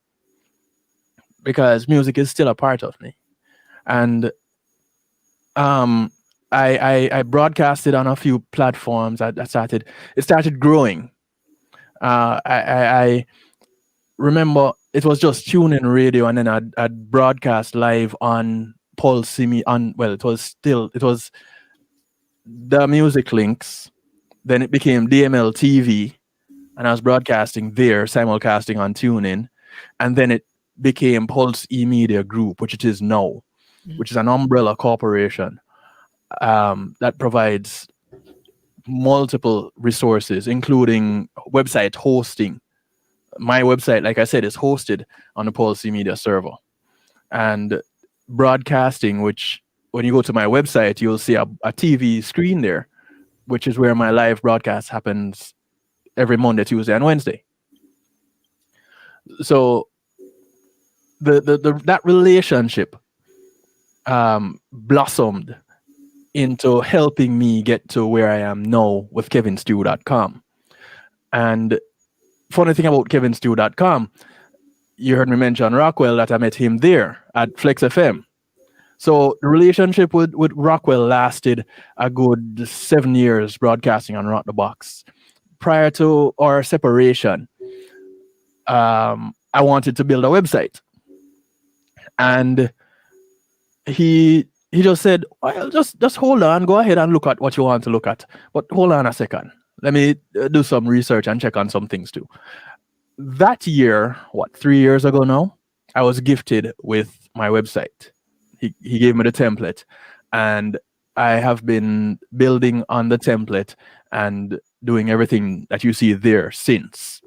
because music is still a part of me. And I broadcasted on a few platforms. It started growing. I remember it was just TuneIn Radio, and then I'd broadcast live on Pulse on, well, it was the Music Links. Then it became DML TV, and I was broadcasting there, simulcasting on TuneIn. And then it became Pulse E-Media Group, which it is now, which is an umbrella corporation that provides multiple resources, including website hosting. My website, like I said, is hosted on the Pulse E-Media server. And broadcasting, which when you go to my website, you'll see a TV screen there, which is where my live broadcast happens every Monday, Tuesday, and Wednesday. So that relationship blossomed into helping me get to where I am now with kevinstew.com. And funny thing about kevinstew.com, you heard me mention Rockwell, that I met him there at Flex FM. So the relationship with Rockwell lasted a good 7 years broadcasting on Rock the Box. Prior to our separation, I wanted to build a website. And he just said, well, just hold on, go ahead and look at what you want to look at. But hold on a second. let me do some research and check on some things too. That year, 3 years ago now, I was gifted with my website. He gave me the template, and I have been building on the template and doing everything that you see there since.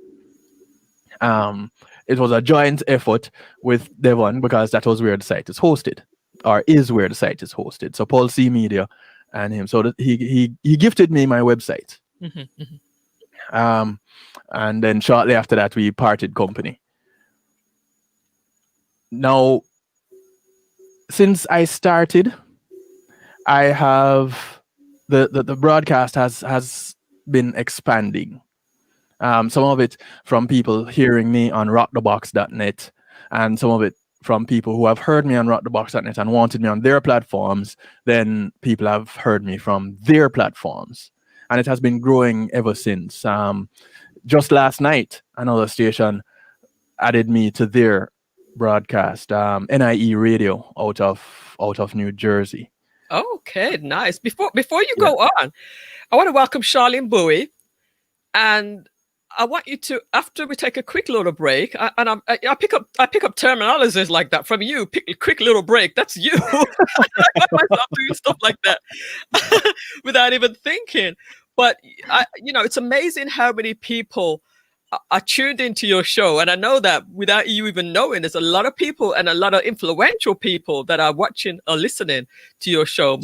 It was a joint effort with Devon because that was where the site is hosted, or is where the site is hosted. So Paul C Media and him. So that he gifted me my website. And then shortly after that, we parted company. Now, since I started, I have the broadcast has been expanding. Some of it from people hearing me on rockthebox.net, and some of it from people who have heard me on rockthebox.net and wanted me on their platforms. Then people have heard me from their platforms, and it has been growing ever since. Just last night, another station added me to their broadcast, NIE Radio out of New Jersey.
Okay, nice. Before you go on, I want to welcome Charlene Bowie, and I want you to, after we take a quick little break, I pick up terminologies like that from you. Quick little break. That's you. I got myself doing stuff like that without even thinking. But it's amazing how many people are tuned into your show, and I know that without you even knowing, there's a lot of people and a lot of influential people that are watching or listening to your show.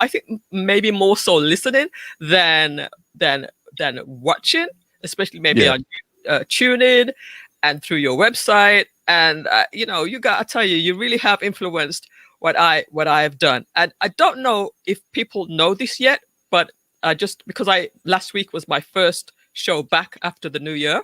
I think maybe more so listening than watching, especially maybe on TuneIn and through your website. And you gotta tell you really have influenced what I have done. And I don't know if people know this yet, but just because last week was my first show back after the new year,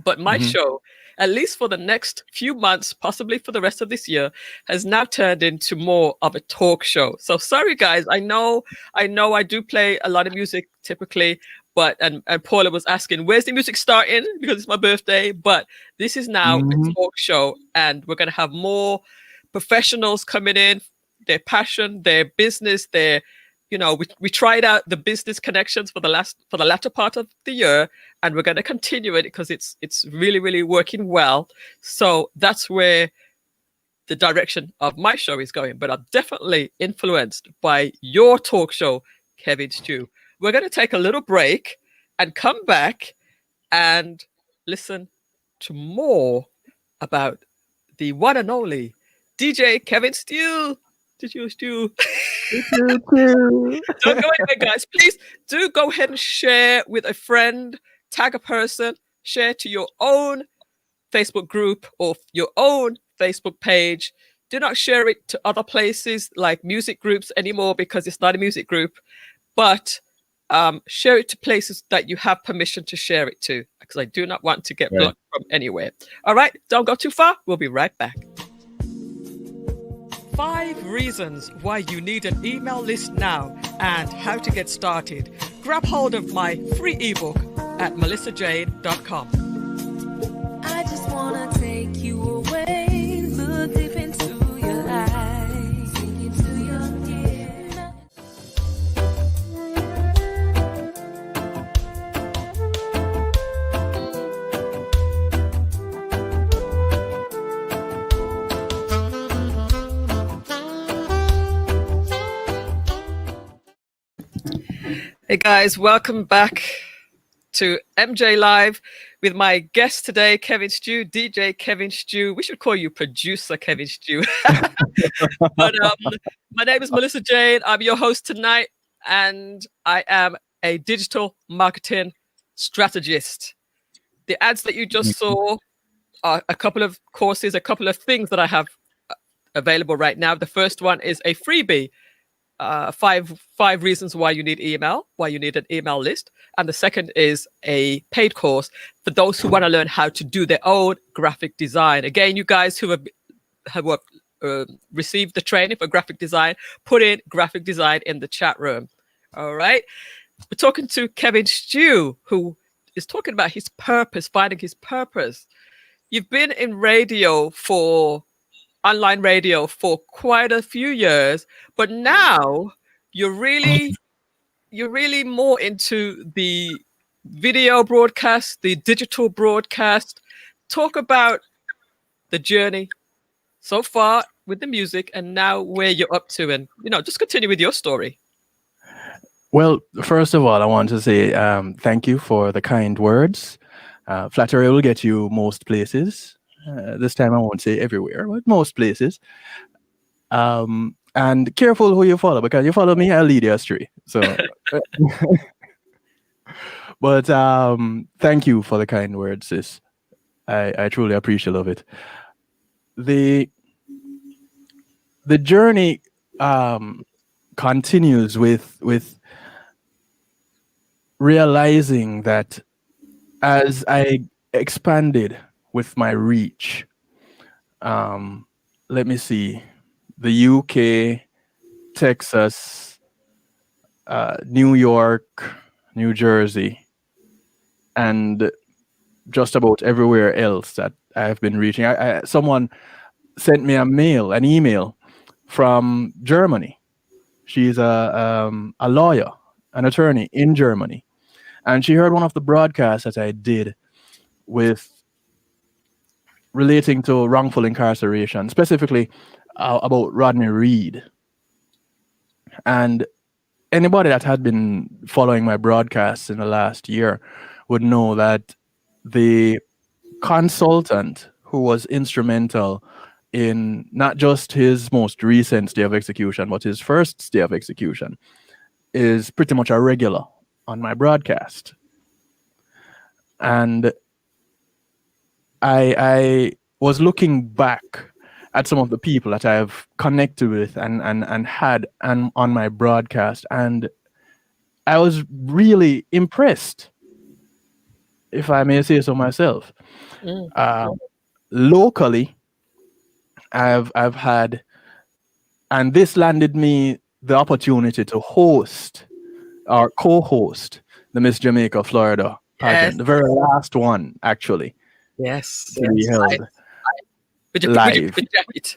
but my show, at least for the next few months, possibly for the rest of this year, has now turned into more of a talk show. So sorry guys, I know I do play a lot of music typically, but and Paula was asking, where's the music starting, because it's my birthday, but this is now a talk show, and we're going to have more professionals coming in, their passion, their business, their we tried out the business connections for the latter part of the year, and we're going to continue it because it's really, really working well. So that's where the direction of my show is going. But I'm definitely influenced by your talk show, Kevin Stew. We're going to take a little break and come back and listen to more about the one and only DJ Kevin Stew. Stew. Don't go anywhere, guys. Please do go ahead and share with a friend, tag a person, share to your own Facebook group or your own Facebook page. Do not share it to other places like music groups anymore, because it's not a music group, but share it to places that you have permission to share it to, because I do not want to get blocked from anywhere. All right, don't go too far. We'll be right back. 5 reasons why you need an email list now and how to get started. Grab hold of my free ebook at melissajane.com.
I just wanna take you away, look deep into your eyes, sink into your skin.
Hey guys, welcome back to MJ Live with my guest today, Kevin Stew, DJ Kevin Stew. We should call you producer Kevin Stew. But my name is Melissa Jane. I'm your host tonight, and I am a digital marketing strategist. The ads that you just saw are a couple of courses, a couple of things that I have available right now. The first one is a freebie. 5 reasons why you need an email list. And the second is a paid course for those who want to learn how to do their own graphic design. Again, you guys who have received the training for graphic design, put in graphic design in the chat room. All right. We're talking to Kevin Stew, who is talking about his purpose, finding his purpose. You've been in online radio for quite a few years, but now you're really you're really more into the video broadcast, the digital broadcast. Talk about the journey so far with the music and now where you're up to, and just continue with your story.
Well, first of all, I want to say thank you for the kind words. Flattery will get you most places. This time I won't say everywhere, but most places. And careful who you follow, because you follow me, I'll lead you astray. So, but thank you for the kind words, sis. I truly appreciate it. The journey continues with realizing that as I expanded with my reach, let me see, the UK, Texas, New York, New Jersey, and just about everywhere else that I have been reaching. Someone sent me an email from Germany. She's a lawyer, an attorney in Germany. And she heard one of the broadcasts that I did relating to wrongful incarceration, specifically about Rodney Reed. And anybody that had been following my broadcasts in the last year would know that the consultant who was instrumental in not just his most recent stay of execution, but his first stay of execution, is pretty much a regular on my broadcast. And I was looking back at some of the people that I've connected with and had on my broadcast, and I was really impressed, if I may say so myself. Locally, I've had, and this landed me the opportunity to host or co-host the Miss Jamaica Florida pageant, the very last one, actually.
Yes.
To be held
with your jacket.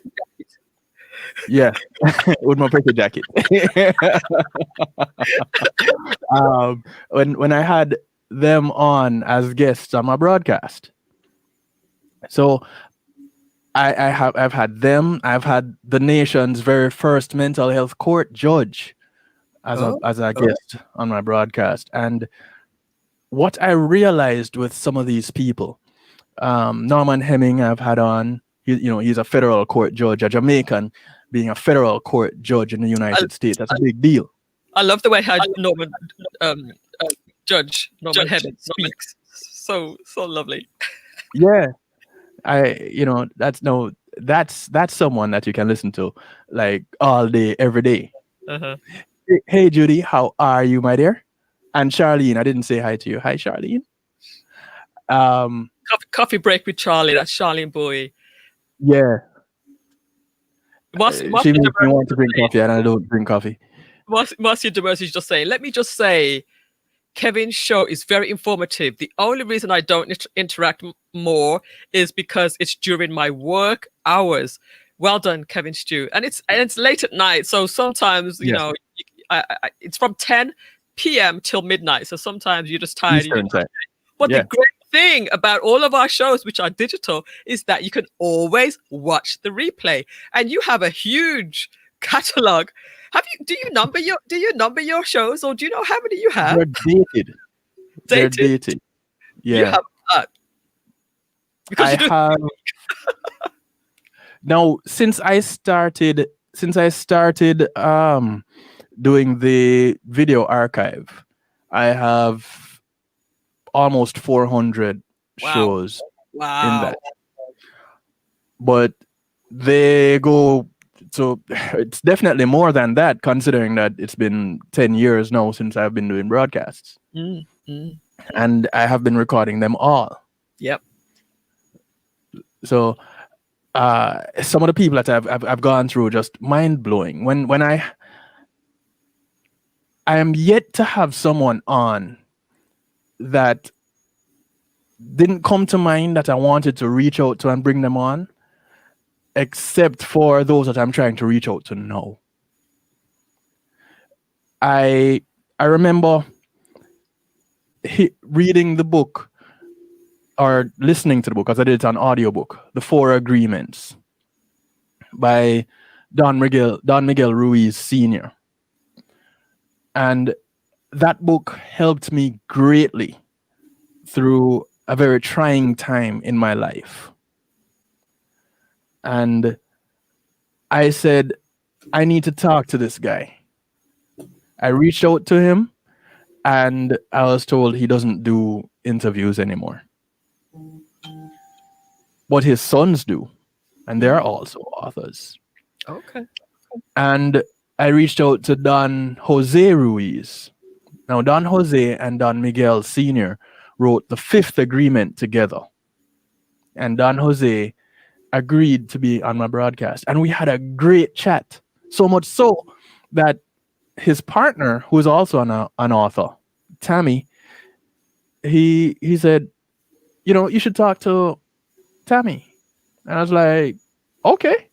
Yeah, with my pretty jacket. When I had them on as guests on my broadcast. So I've had them. I've had the nation's very first mental health court judge as a guest on my broadcast. And what I realized with some of these people, Norman Hemming I've had on. He's a federal court judge, a Jamaican being a federal court judge in the United States. That's a big deal. I
love the way how Norman Judge Norman Hemming speaks. So lovely.
Yeah. That's someone that you can listen to like all day, every day.
Uh-huh.
Hey Judy, how are you, my dear? And Charlene, I didn't say hi to you. Hi, Charlene.
Coffee break with Charlie. That's Charlene Bowie.
Yeah.
She
makes me want to drink coffee, and I don't drink coffee.
Marcia DeMers is just saying, let me just say, Kevin's show is very informative. The only reason I don't interact more is because it's during my work hours. Well done, Kevin Stew. And it's late at night, so sometimes it's from 10 p.m. till midnight. So sometimes you're just tired. But the great thing about all of our shows, which are digital, is that you can always watch the replay, and you have a huge catalog. Do you number your shows, or do you know how many you have?
They're dated. They're dated. Yeah.
You have that.
Because I have. Now, since I started doing the video archive, I have almost 400 shows in that. But they go, so it's definitely more than that, considering that it's been 10 years now since I've been doing broadcasts.
Mm-hmm.
And I have been recording them all.
Yep.
So some of the people that I've gone through, just mind-blowing. When I am yet to have someone on that didn't come to mind that I wanted to reach out to and bring them on, except for those that I'm trying to reach out to now. I I remember reading the book or listening to the book, because I did it on audiobook, The Four Agreements by Don Miguel Ruiz Sr. And that book helped me greatly through a very trying time in my life. And I said, I need to talk to this guy. I reached out to him, and I was told he doesn't do interviews anymore. But his sons do, and they're also authors.
Okay.
And I reached out to Don Jose Ruiz. Now, Don Jose and Don Miguel Sr. wrote the Fifth Agreement together. And Don Jose agreed to be on my broadcast. And we had a great chat. So much so that his partner, who is also an author, Tammy, he said, you know, you should talk to Tammy. And I was like, okay.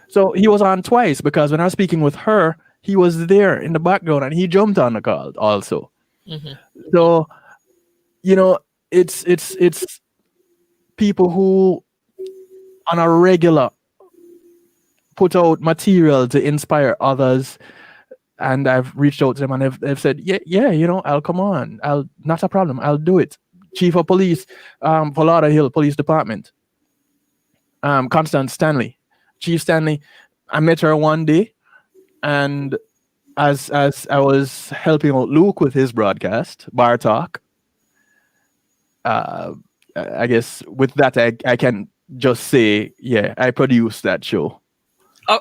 So he was on twice, because when I was speaking with her, he was there in the background and he jumped on the call also.
Mhm.
So, you know, it's people who on a regular put out material to inspire others. And I've reached out to them and they've said, yeah, you know, I'll come on. Not a problem. I'll do it. Chief of Police, for Lauderhill Police Department, Constance Stanley. Chief Stanley, I met her one day, and as I was helping out Luke with his broadcast, Bar Talk, I guess with that I can just say, yeah, I produced that show.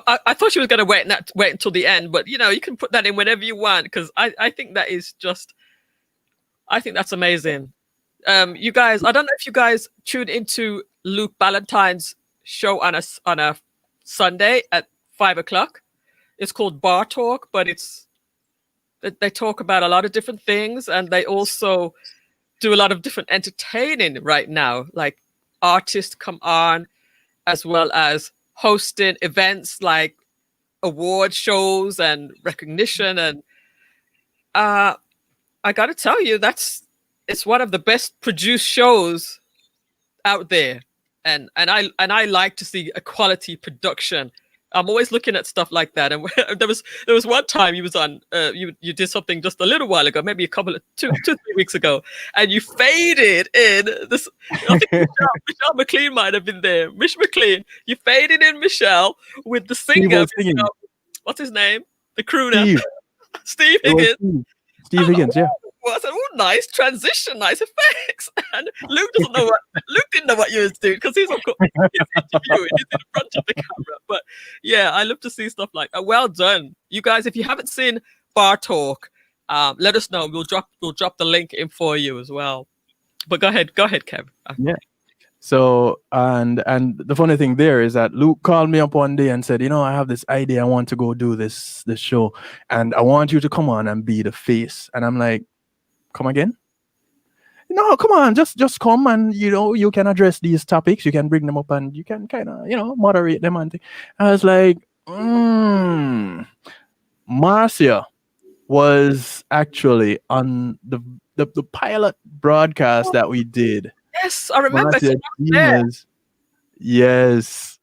I thought you were going to wait until the end, but you know, you can put that in whenever you want, because I think that is just, I think that's amazing. You guys, I don't know if you guys tuned into Luke Ballantyne's show on a Sunday at 5:00. It's called Bar Talk, but they talk about a lot of different things, and they also do a lot of different entertaining right now, like artists come on, as well as hosting events like award shows and recognition. And I got to tell you, it's one of the best produced shows out there. And I like to see a quality production. I'm always looking at stuff like that. And there was one time you was on, you did something just a little while ago, maybe two, 3 weeks ago, and you faded in this. I think Michelle McLean might have been there. Mish McLean, you faded in Michelle with the singer. What's his name? The crooner, Steve Higgins.
Steve Higgins, yeah.
I said, "Oh, nice transition, nice effects." And Luke didn't know what you was doing, because he's interviewing, he's in front of the camera. But yeah, I love to see stuff like that. Well done, you guys. If you haven't seen Bar Talk, let us know. We'll drop the link in for you as well. But go ahead, Kev.
Yeah. So and the funny thing there is that Luke called me up one day and said, you know, I have this idea. I want to go do this show, and I want you to come on and be the face. And I'm like, come again? No, come on, just come, and you know, you can address these topics, you can bring them up, and you can kind of, you know, moderate them and I was like, Marcia was actually on the pilot broadcast that we did.
Yes, I remember.
Yes,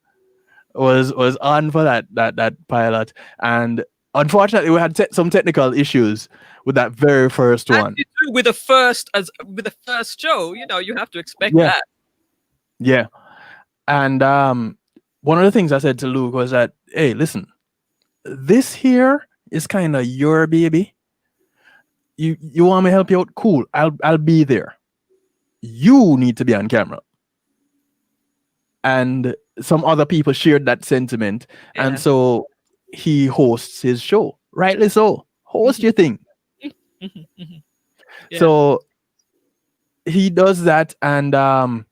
was on for that pilot, and unfortunately we had some technical issues with that very first one.
With the first show, you know, you have to expect that.
Yeah, and one of the things I said to Luke was that, hey, listen, this here is kind of your baby. You want me to help you out? Cool, I'll be there. You need to be on camera. And some other people shared that sentiment, and so he hosts his show. Rightly so. Host your thing.
Yeah.
So he does that, and I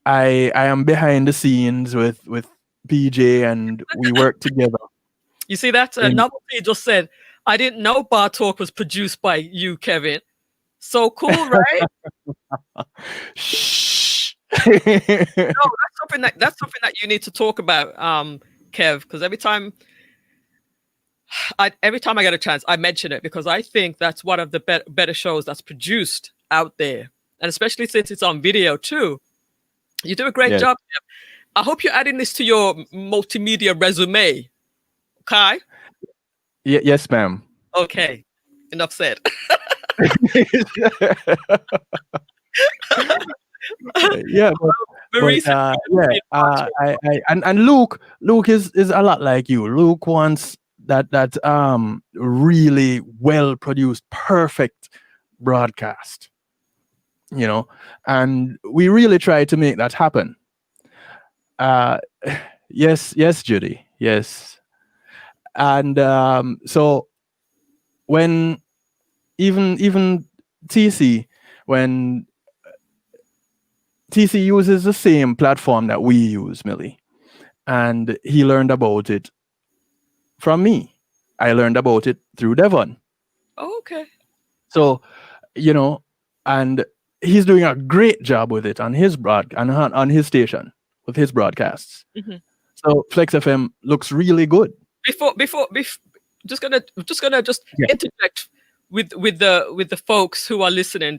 am behind the scenes with PJ, and we work together.
You see that? Novelty just said, I didn't know Bar Talk was produced by you, Kevin. So cool, right?
Shh.
No, that's something that you need to talk about, Kev, because every time every time I get a chance, I mention it because I think that's one of the better shows that's produced out there, and especially since it's on video too. You do a great
Yes.
job. I hope you're adding this to your multimedia resume. Okay.
Yes, ma'am.
Okay. Enough said.
Yeah,
Maurice,
and Luke is a lot like you. Luke wants that really well produced, perfect broadcast, you know, and we really try to make that happen. Yes, Judy, yes, and so when even TC, when TC uses the same platform that we use, Millie, and he learned about it from me. I learned about it through Devon.
oh, okay.
So, you know, and he's doing a great job with it on his on his station with his broadcasts.
Mhm.
So Flex FM looks really good.
Before, just gonna
Yeah.
interject with the folks who are listening.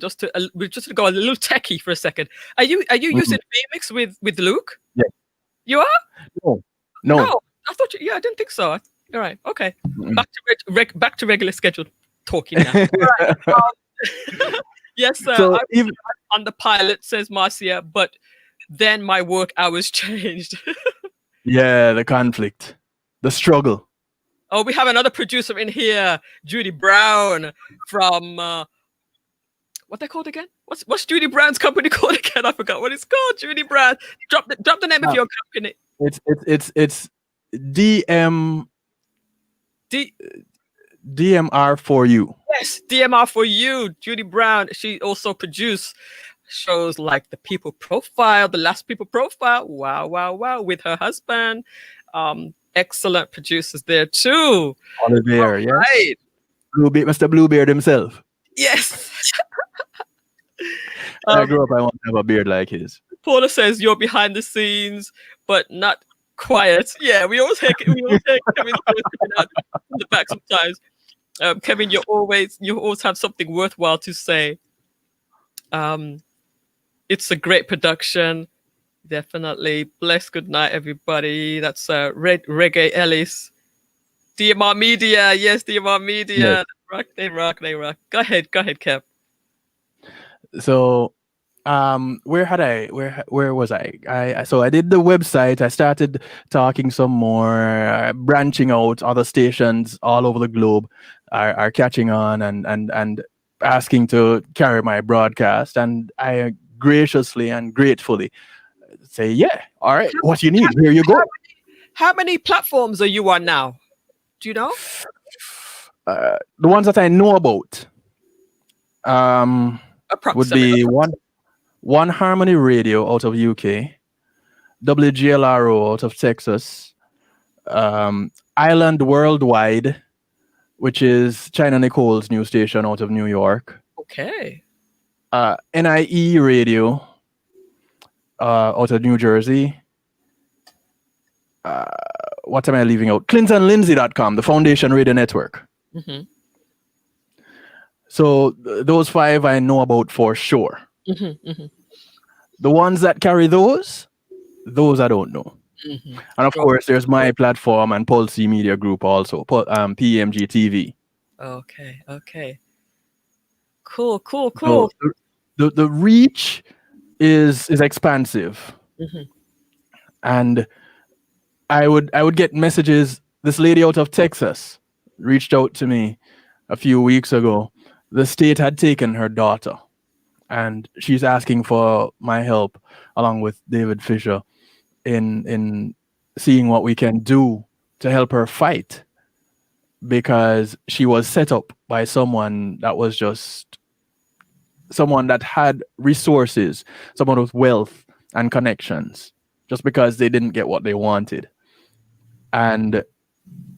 We're just gonna go a little techie for a second. Are you using VMix with Luke?
Yeah.
You are?
No.
Oh, I thought you. Yeah, I didn't think so. All right. Okay.
Mm-mm.
Back to regular scheduled talking now. All right. Yes, sir.
So
I'm
even
on the pilot, says Marcia, but then my work hours changed.
yeah, the conflict, the struggle.
Oh, we have another producer in here, Judy Brown from what they called again? What's Judy Brown's company called again? I forgot what it's called. Judy Brown. Drop the name of your company.
It's DM
D
DMR for you.
Yes, DMR for you, Judy Brown. She also produced shows like The People Profile, The Last People Profile. Wow, with her husband. Excellent producers there too.
Oliver, yes.
Right.
Mr. Bluebeard himself.
Yes.
When I grew up, I want to have a beard like his.
Paula says you're behind the scenes, but not quiet. Yeah, we always hear Kevin's voice coming out in the back sometimes. Kevin, you always have something worthwhile to say. It's a great production, definitely. Bless, good night, everybody. That's Reggae Ellis, DMR Media. Yes, DMR Media.
Yes.
They rock. Go ahead, Kev.
So where was I? So I did the website. I started talking some more, branching out. Other stations all over the globe are catching on and asking to carry my broadcast, and I graciously and gratefully say, yeah, all right, what you need, here you go.
How many platforms are you on now? Do you know?
The ones that I know about would be one Harmony Radio out of UK, WGLRO out of Texas, Island Worldwide, which is China Nicole's new station out of New York.
Okay.
NIE Radio out of New Jersey. What am I leaving out? ClintonLindsay.com, the Foundation Radio Network.
Mm-hmm.
So those 5 I know about for sure.
Mm-hmm.
The ones that carry those I don't know.
Mm-hmm.
And of course, there's my platform and Pulse Media Group also, PMG TV.
Okay. Cool.
So the reach is expansive.
Mm-hmm.
And I would get messages. This lady out of Texas reached out to me a few weeks ago. The state had taken her daughter, and she's asking for my help along with David Fisher in seeing what we can do to help her fight, because she was set up by someone that was just someone that had resources, someone with wealth and connections, just because they didn't get what they wanted. And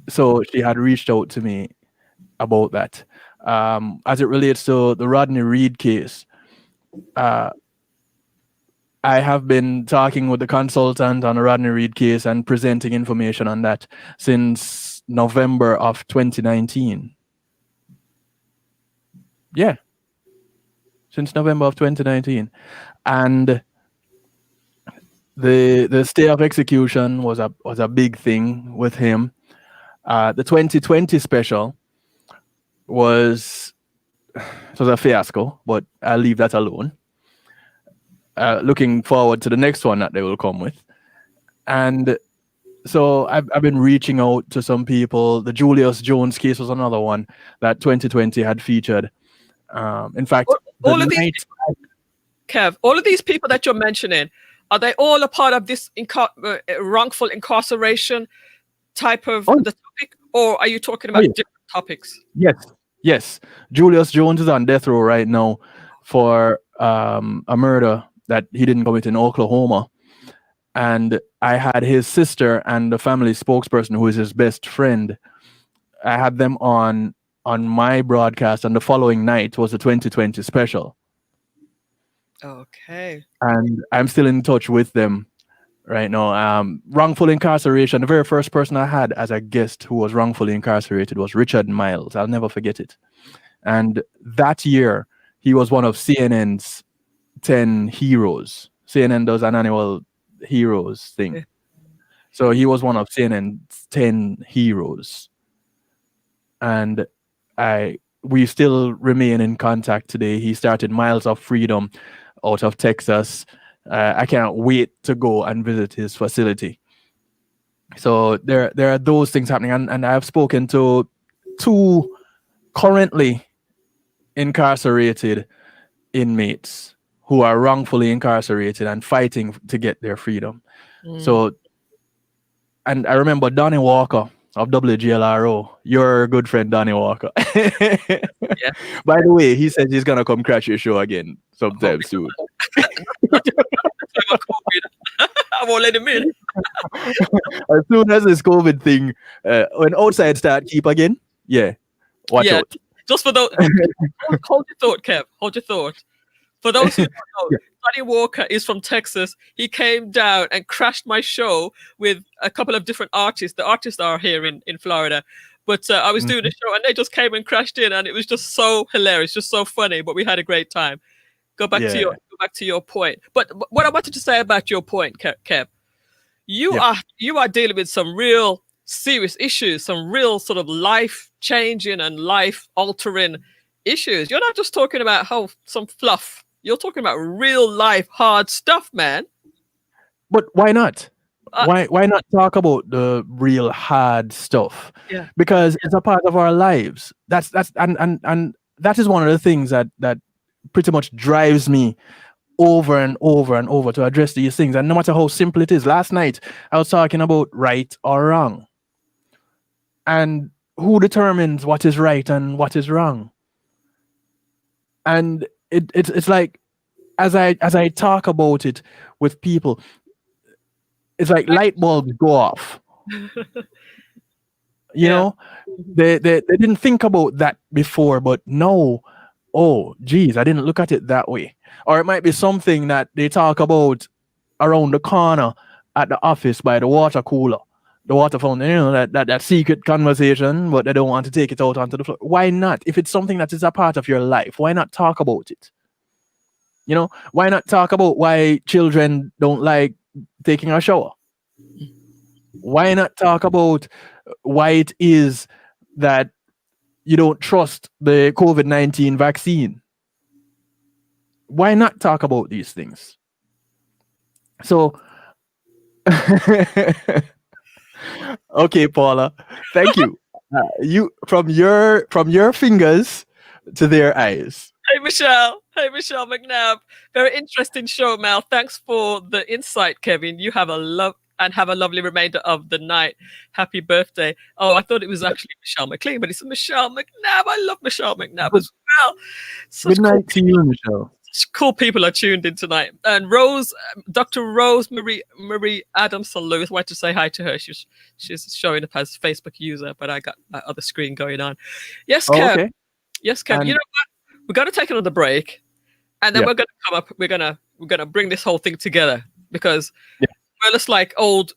so she had reached out to me about that. As it relates to the Rodney Reed case, I have been talking with the consultant on the Rodney Reed case and presenting information on that since November of 2019. Yeah, since November of 2019, and the stay of execution was a big thing with him. The 2020 special was a fiasco, but I'll leave that alone. Looking forward to the next one that they will come with, and so I've been reaching out to some people. The Julius Jones case was another one that 2020 had featured. In fact,
all of these, Kev, all of these people that you're mentioning, are they all a part of this wrongful incarceration type of the topic, or are you talking about different topics?
Yes. Julius Jones is on death row right now for a murder that he didn't commit in Oklahoma. And I had his sister and the family spokesperson, who is his best friend. I had them on my broadcast, and the following night was the 2020 special.
Okay.
And I'm still in touch with them right now. Wrongful incarceration, the very first person I had as a guest who was wrongfully incarcerated was Richard Miles. I'll never forget it. And that year, he was one of CNN's 10 heroes. CNN does an annual heroes thing. Yeah. So he was one of CNN's 10 heroes. And we still remain in contact today. He started Miles of Freedom out of Texas. I can't wait to go and visit his facility. So there are those things happening. And I've spoken to 2 currently incarcerated inmates who are wrongfully incarcerated and fighting to get their freedom. So, and I remember Donnie Walker of WGLRO, your good friend Donnie Walker.
Yeah.
By the way, he says he's gonna come crash your show again sometime soon.
I won't let him in.
As soon as this COVID thing, when outside start keep again, watch out.
Just for those, hold your thought, Kev. Hold your thought. For those who don't know, Donnie Walker is from Texas. He came down and crashed my show with a couple of different artists. The artists are here in Florida. But I was doing a show and they just came and crashed in, and it was just so hilarious, just so funny. But we had a great time. Go back to your point. But what I wanted to say about your point, Kev, you are dealing with some real serious issues, some real sort of life changing and life altering issues. You're not just talking about some fluff. You're talking about real life hard stuff, man.
But why not? Why not talk about the real hard stuff?
Yeah.
Because it's a part of our lives. That's and that is one of the things that pretty much drives me over and over and over to address these things. And no matter how simple it is, last night I was talking about right or wrong. And who determines what is right and what is wrong? And it's like, as I talk about it with people, it's like light bulbs go off. You know, they didn't think about that before, but no, oh geez, I didn't look at it that way. Or it might be something that they talk about around the corner at the office by the water cooler, the water fountain, you know, that secret conversation, but they don't want to take it out onto the floor. Why not? If it's something that is a part of your life, why not talk about it? You know, why not talk about why children don't like taking a shower? Why not talk about why it is that you don't trust the COVID-19 vaccine? Why not talk about these things? So, okay, Paula, thank you. You from your fingers to their eyes.
Hey, Michelle McNabb. Very interesting show, Mel. Thanks for the insight, Kevin. You have a lovely remainder of the night. Happy birthday. Oh, I thought it was actually Michelle McLean, but it's Michelle McNabb. I love Michelle McNabb as well.
Good night to you, Michelle.
Such cool people are tuned in tonight. And Dr. Rose Marie Adamson Lewis, wanted to say hi to her. She's showing up as Facebook user, but I got that other screen going on. Yes, Kev. Okay. Yes, Kev. You know what? We're going to take another break, and then we're going to come up. We're going to bring this whole thing together because we're just like old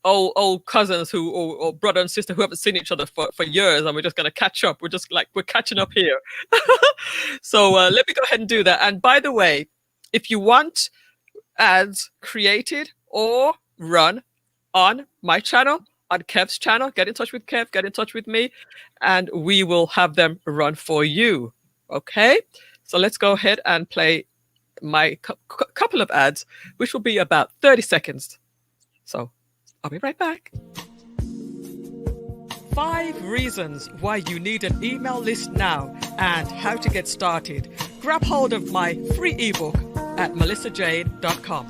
cousins who or brother and sister who haven't seen each other for years, and we're just gonna catch up. We're just like we're catching up here. So let me go ahead and do that. And by the way, if you want ads created or run on my channel, on Kev's channel, get in touch with Kev, get in touch with me, and we will have them run for you. Okay, so let's go ahead and play my couple of ads, which will be about 30 seconds. So I'll be right back. 5 reasons why you need an email list now and how to get started. Grab hold of my free ebook at melissajane.com.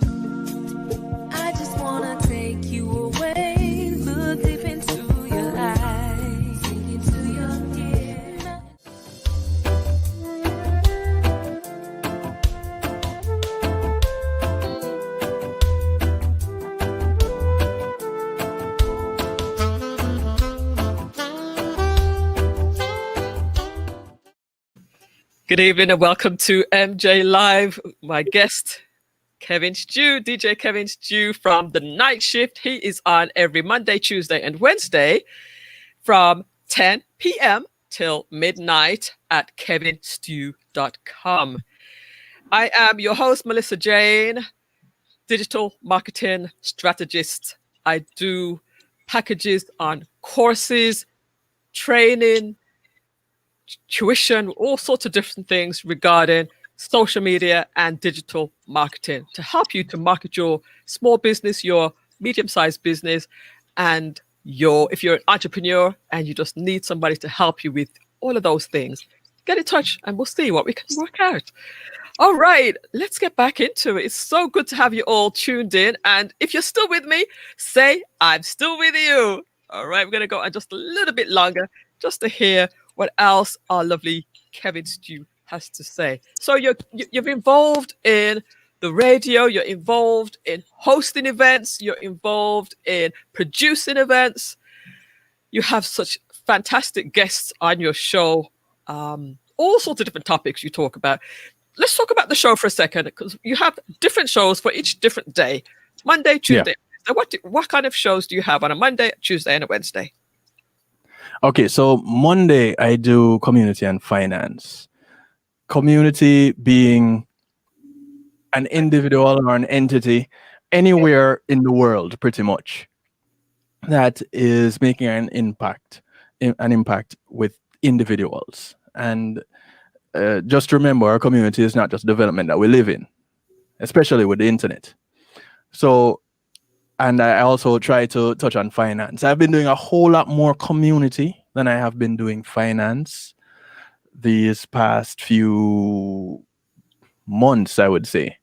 I just wanna take you away, look deep into your eyes, sink into your ear.
Good evening and welcome to MJ Live. My guest, Kevin Stew, DJ Kevin Stew from The Night Shift. He is on every Monday, Tuesday, and Wednesday from 10 p.m. till midnight at kevinstew.com. I am your host, Melissa Jane, digital marketing strategist. I do packages on courses, training, tuition, all sorts of different things regarding social media and digital marketing to help you to market your small business, your medium-sized business, and if you're an entrepreneur and you just need somebody to help you with all of those things, get in touch and we'll see what we can work out. All right, let's get back into it. It's so good to have you all tuned in. And if you're still with me, say, I'm still with you. All right, we're going to go on just a little bit longer just to hear what else our lovely Kevin Stew has to say. So you're involved in the radio, you're involved in hosting events, you're involved in producing events. You have such fantastic guests on your show, all sorts of different topics you talk about. Let's talk about the show for a second, because you have different shows for each different day. Monday, Tuesday. So what kind of shows do you have on a Monday, Tuesday, and a Wednesday?
Okay, so Monday I do community and finance. Community being an individual or an entity anywhere in the world, pretty much, that is making an impact with individuals. And just remember, our community is not just development that we live in, especially with the internet. So, and I also try to touch on finance. I've been doing a whole lot more community than I have been doing finance these past few months, I would say.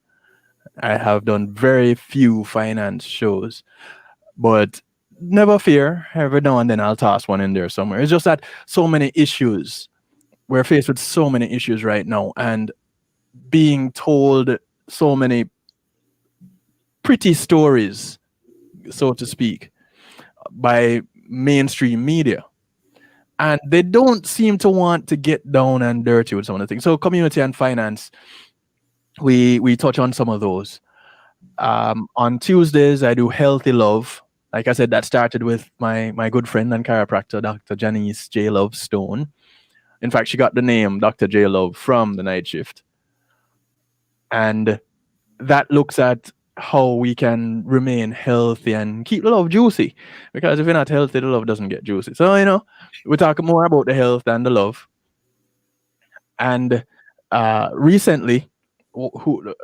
I have done very few finance shows, but never fear, every now and then I'll toss one in there somewhere. It's just that so many issues. We're faced with so many issues right now, and being told so many pretty stories, so to speak, by mainstream media. And they don't seem to want to get down and dirty with some of the things. So community and finance, we touch on some of those. On Tuesdays, I do Healthy Love. Like I said, that started with my good friend and chiropractor, Dr. Janice J. Love Stone. In fact, she got the name Dr. J. Love from The Night Shift. And that looks at how we can remain healthy and keep the love juicy. Because if you're not healthy, the love doesn't get juicy. So, we're talking more about the health than the love. And recently,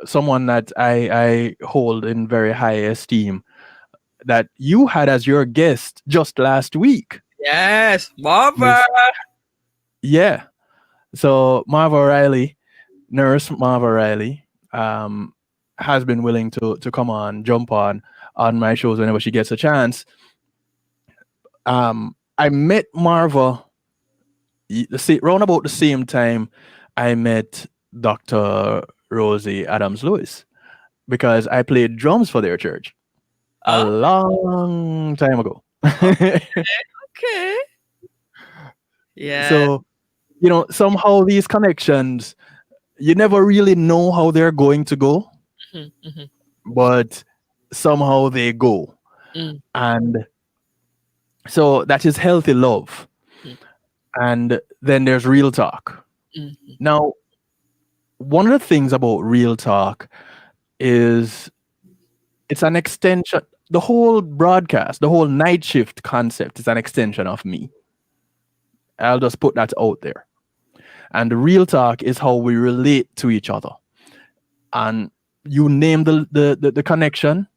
someone that I hold in very high esteem, that you had as your guest just last week.
Yes, Marva.
Yeah. So Marva Riley, Nurse Marva Riley, has been willing to come on, jump on my shows whenever she gets a chance. I met Marva round about the same time I met Dr. Rosie Adams Lewis, because I played drums for their church a long time ago.
Okay. Yeah.
So, somehow these connections, you never really know how they're going to go, but somehow they go.
Mm.
And so that is healthy love.
Mm.
And then there's real talk.
Mhm.
Now, one of the things about real talk is it's an extension. The whole broadcast, the whole night shift concept is an extension of me. I'll just put that out there. And the real talk is how we relate to each other. And you name the connection,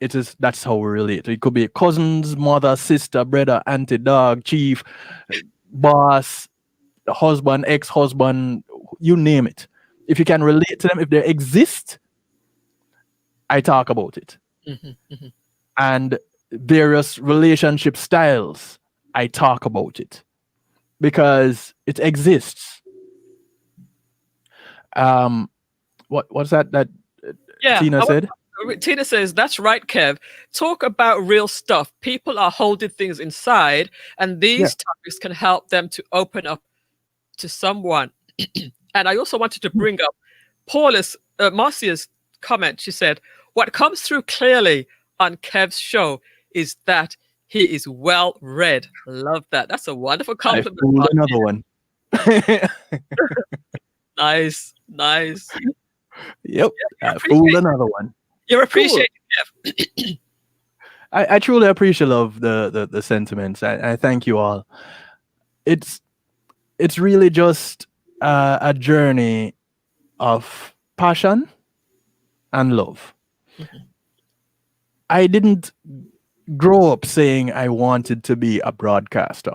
that's how we relate. It could be cousins, mother, sister, brother, auntie, dog, chief, boss, husband, ex-husband, you name it. If you can relate to them, if they exist, I talk about it.
Mhm. Mhm.
And various relationship styles, I talk about it because it exists. What's that
Yeah.
Tina said?
Tina says, that's right, Kev. Talk about real stuff. People are holding things inside, and these topics can help them to open up to someone. And I also wanted to bring up Marcia's comment. She said, what comes through clearly on Kev's show is that he is well read. Love that. That's a wonderful
I
compliment.
fooled another one.
Nice.
Yep. I fooled another one.
You're appreciated, Kev.
I truly appreciate the sentiments. I thank you all. It's really just a journey of passion and love.
Mhm.
I didn't grow up saying I wanted to be a broadcaster.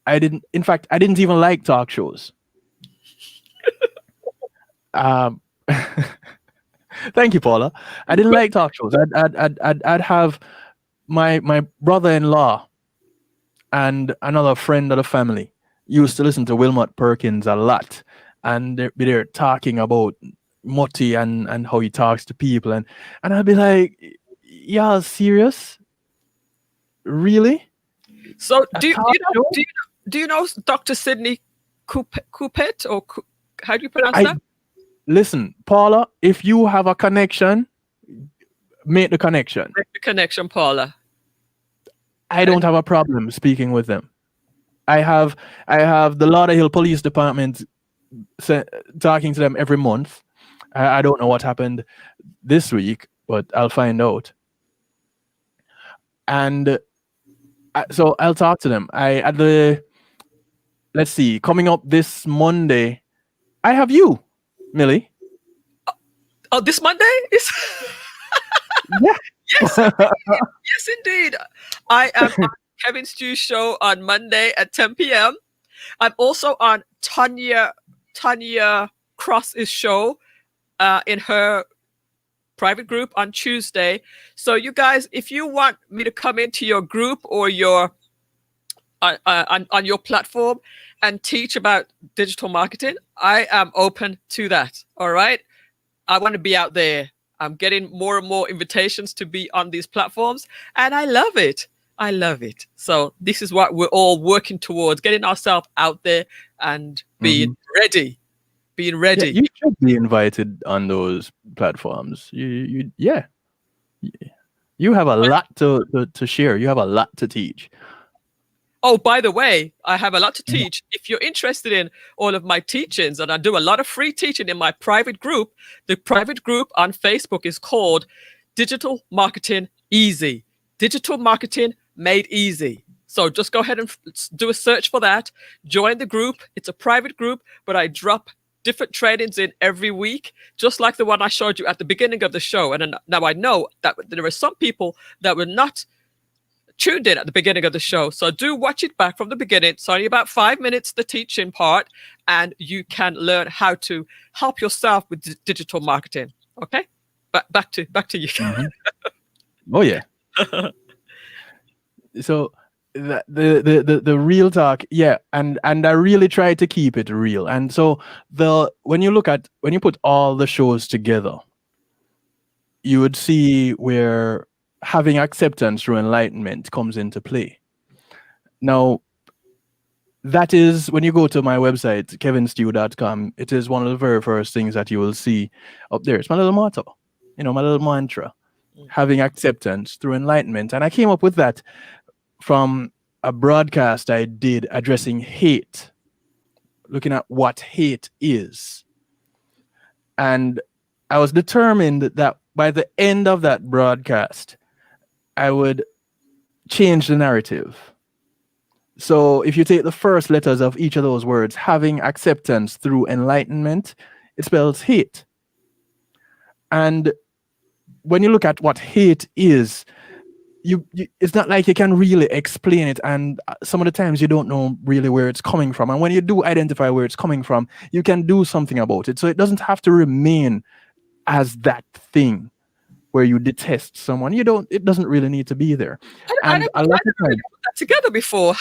In fact, I didn't even like talk shows. Thank you, Paula. I didn't like talk shows. I'd have my brother-in-law and another friend of the family used to listen to Wilmot Perkins a lot, and they're talking about Mutty and how he talks to people, and I'd be like, "Y'all serious? Really?"
So
A
do
talk show?
you know Dr. Sidney Coupet, or how do you pronounce
I
that?
listen, Paula. If you have a connection, make the connection.
Make the connection, Paula.
I don't have a problem speaking with them. I have the Lauderhill Police Department talking to them every month. I don't know what happened this week, but I'll find out. And so I'll talk to them. Let's see, coming up this Monday, I have you, Millie.
Oh, this Monday is.
Yeah.
Yes, yes, indeed. I am on Kevin Stew's show on Monday at 10 p.m. I'm also on Tanya Cross's show in her private group on Tuesday. So you guys, if you want me to come into your group or your on your platform and teach about digital marketing, I am open to that. All right. I want to be out there. I'm getting more and more invitations to be on these platforms, and I love it. I love it. So this is what we're all working towards, getting ourselves out there and being ready. Being ready.
Yeah, you should be invited on those platforms. You have a lot to share. You have a lot to teach.
Oh, by the way, I have a lot to teach. If you're interested in all of my teachings, and I do a lot of free teaching in my private group, the private group on Facebook is called Digital Marketing Easy. Digital Marketing Made Easy. So just go ahead and do a search for that. Join the group. It's a private group, but I drop different trainings in every week, just like the one I showed you at the beginning of the show. And now I know that there are some people that were not tuned in at the beginning of the show. So do watch it back from the beginning. It's only about 5 minutes, the teaching part, and you can learn how to help yourself with digital marketing. Okay? Back to you.
Mm-hmm. Oh yeah. So the real talk, yeah, and I really try to keep it real. And so when you put all the shows together, you would see where having acceptance through enlightenment comes into play. Now, that is when you go to my website, kevinstew.com, it is one of the very first things that you will see up there. It's my little motto, my little mantra. having acceptance through enlightenment. And I came up with that from a broadcast I did addressing hate, looking at what hate is. And I was determined that by the end of that broadcast, I would change the narrative. So if you take the first letters of each of those words, having acceptance through enlightenment, it spells hate. And when you look at what hate is, it's not like you can really explain it, and some of the times you don't know really where it's coming from. And when you do identify where it's coming from, you can do something about it. So it doesn't have to remain as that thing where you detest someone. It doesn't really need to be there.
I
And
never,
a
I
lot
never
of
really
times,
put that together before.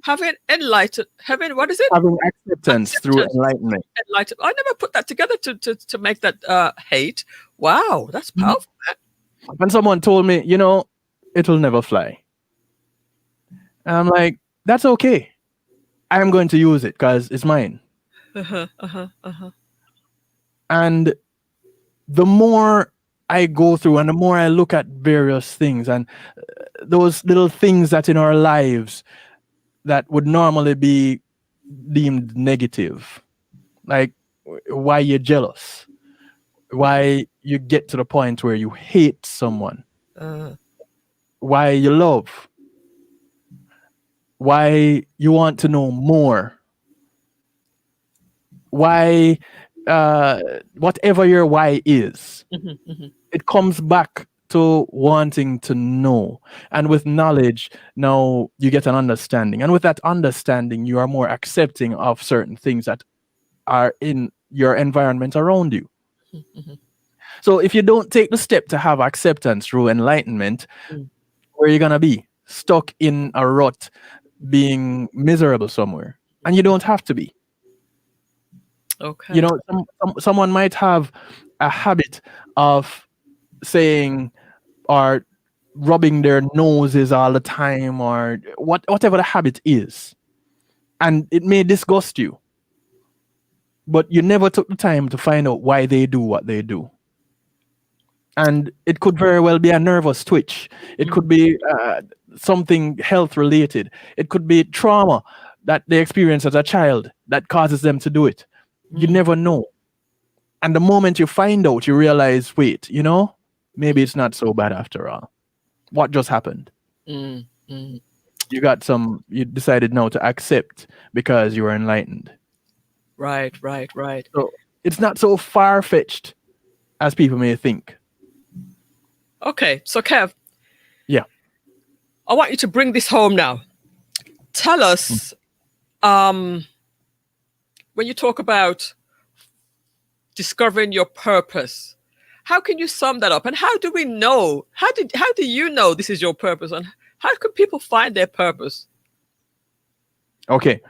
Having enlightened, having what is it?
having acceptance through
Acceptance.
enlightenment.
Enlightened. I never put that together to make that hate. Wow, that's
Mhm.
powerful.
When someone told me, it'll never fly, and I'm like, that's okay. I'm going to use it because it's mine. And the more I go through and the more I look at various things and those little things that in our lives that would normally be deemed negative, like why you're jealous, why you get to the point where you hate someone, why you love, why you want to know more, why whatever your why is, it comes back to wanting to know. And with knowledge, now you get an understanding. And with that understanding, you are more accepting of certain things that are in your environment around you. So if you don't take the step to have acceptance through enlightenment, where are you going to be? Stuck in a rut, being miserable somewhere. And you don't have to be.
Okay.
Someone might have a habit of saying or rubbing their noses all the time, or whatever the habit is, and it may disgust you, but you never took the time to find out why they do what they do. And it could very well be a nervous twitch. It could be something health related. It could be trauma that they experience as a child that causes them to do it. You never know. And the moment you find out, you realize, wait, maybe it's not so bad after all. What just happened? You decided now to accept because you were enlightened.
Right.
So it's not so far-fetched as people may think.
Okay, so Kev.
Yeah.
I want you to bring this home now. Tell us, when you talk about discovering your purpose, how can you sum that up? And how do we know? How do you know this is your purpose? And how can people find their purpose?
Okay.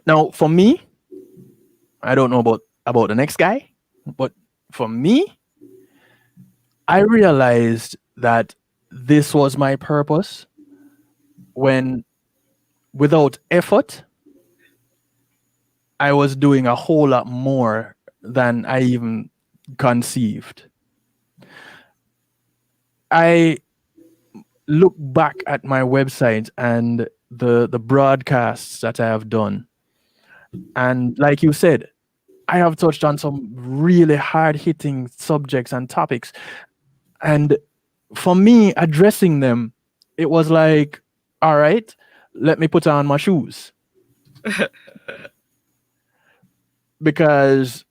Now, for me, I don't know about the next guy, but for me, I realized that this was my purpose when, without effort, I was doing a whole lot more than I even conceived. I look back at my website and the broadcasts that I have done, and like you said, I have touched on some really hard-hitting subjects and topics. And for me, addressing them, it was like, all right, let me put on my shoes. Because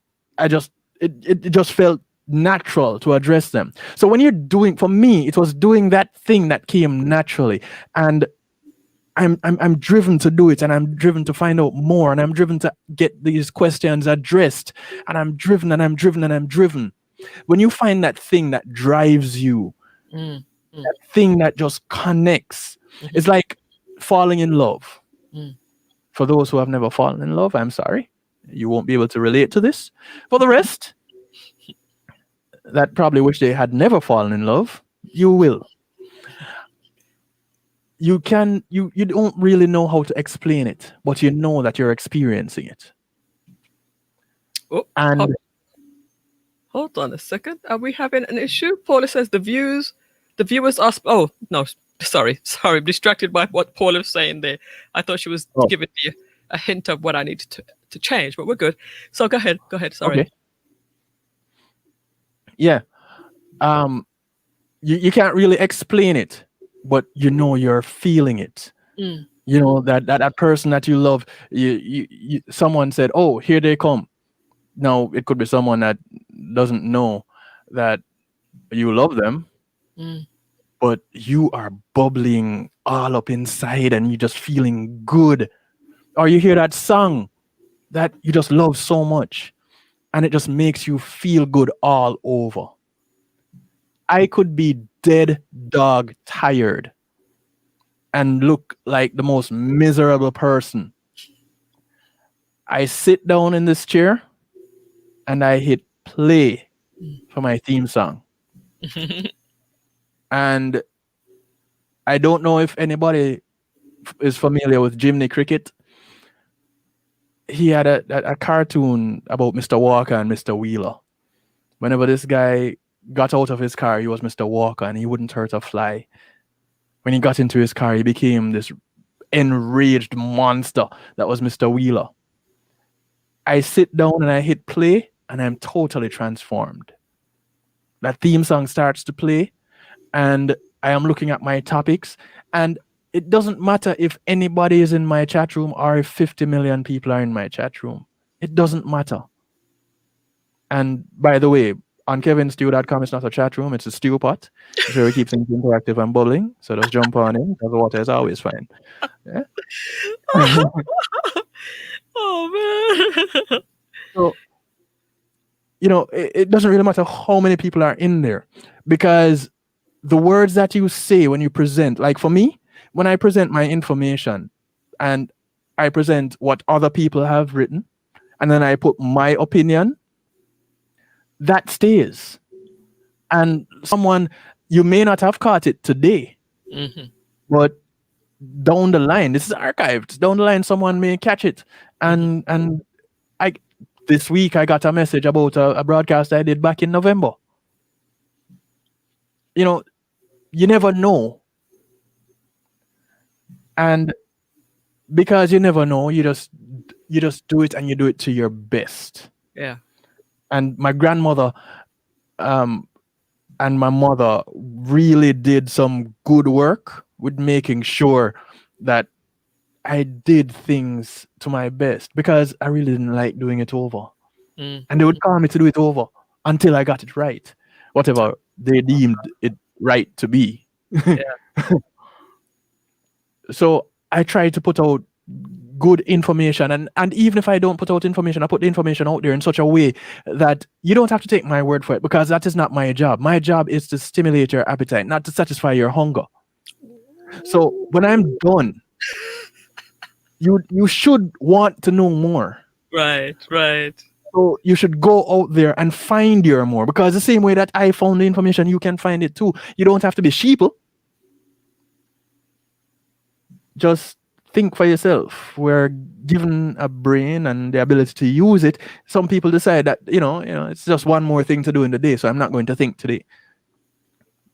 it just felt natural to address them. So when for me, it was doing that thing that came naturally. And I'm driven to do it, and I'm driven to find out more, and I'm driven to get these questions addressed, and I'm driven. When you find that thing that drives you, that thing that just connects, it's like falling in love. For those who have never fallen in love, I'm sorry, you won't be able to relate to this. For the rest, that probably wish they had never fallen in love, you will. You don't really know how to explain it, but you know that you're experiencing it.
Oh,
And
Hold on a second. Are we having an issue? Paula says the viewers are. Oh no, sorry, distracted by what Paula was saying there. I thought she was
Oh.
giving me a hint of what I needed to change, but we're good. So go ahead. Sorry.
Okay. Yeah. You can't really explain it, but you know you're feeling it.
Mm.
You know that person that you love. Someone said, "Oh, here they come." Now it could be someone that doesn't know that you love them,
Mm.
but you are bubbling all up inside and you're just feeling good. Or you hear that song that you just love so much and it just makes you feel good all over. I could be dead dog tired and look like the most miserable person. I sit down in this chair and I hit play for my theme song. And I don't know if anybody is familiar with Jiminy Cricket. He had a cartoon about Mr. Walker and Mr. Wheeler. Whenever this guy got out of his car, he was Mr. Walker and he wouldn't hurt a fly. When he got into his car, he became this enraged monster that was Mr. Wheeler. I sit down and I hit play and I'm totally transformed. That theme song starts to play and I am looking at my topics, and it doesn't matter if anybody is in my chat room or if 50 million people are in my chat room. It doesn't matter. And by the way, on kevinstew.com, it's not a chat room, it's a stew pot. It's where we keep things interactive and bubbling. So just jump on in because the water is always fine. Yeah?
Oh man.
So, you know, it doesn't really matter how many people are in there, because the words that you say when you present, like for me, when I present my information and I present what other people have written, and then I put my opinion, that stays. And someone, you may not have caught it today, but down the line, this is archived. Down the line, someone may catch it. And this week I got a message about a broadcast I did back in November. You know, you never know. And because you never know, you just do it, and you do it to your best.
Yeah.
And my grandmother and my mother really did some good work with making sure that I did things to my best, because I really didn't like doing it over. And they would call me to do it over until I got it right, whatever they deemed it right to be. So I try to put out good information, and even if I don't put out information, I put the information out there in such a way that you don't have to take my word for it, because that is not my job. My job is to stimulate your appetite, not to satisfy your hunger. So when I'm done, you should want to know more.
Right.
So you should go out there and find your more, because the same way that I found the information, you can find it too. You don't have to be sheeple. Just think for yourself. We're given a brain and the ability to use it. Some people decide that, you know, it's just one more thing to do in the day, so I'm not going to think today.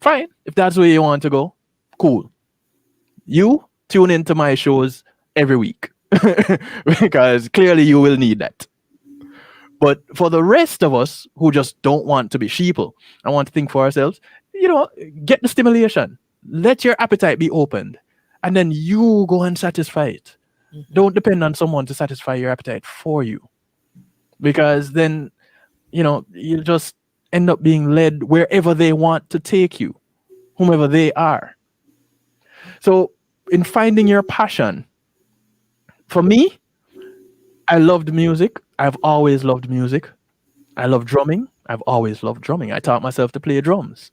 Fine. If that's where you want to go, cool. You tune into my shows every week because clearly you will need that. But for the rest of us who just don't want to be sheeple and want to think for ourselves, get the stimulation. Let your appetite be opened. And then you go and satisfy it. Don't depend on someone to satisfy your appetite for you. Because then, you'll just end up being led wherever they want to take you, whomever they are. So in finding your passion, for me, I loved music. I've always loved music. I love drumming. I've always loved drumming. I taught myself to play drums.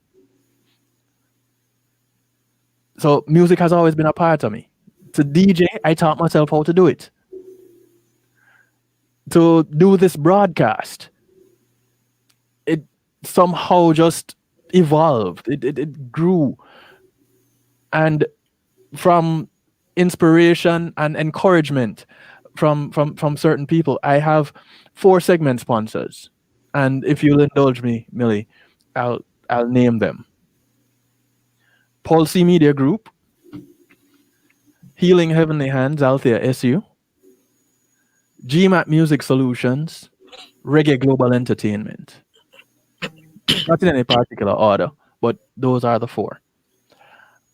So music has always been a part of me. To DJ, I taught myself how to do it. To do this broadcast, it somehow just evolved. It grew. And from inspiration and encouragement from certain people, I have 4 segment sponsors. And if you'll indulge me, Millie, I'll name them. Paul C. Media Group, Healing Heavenly Hands, Althea SU, GMAT Music Solutions, Reggae Global Entertainment. Not in any particular order, but those are the four.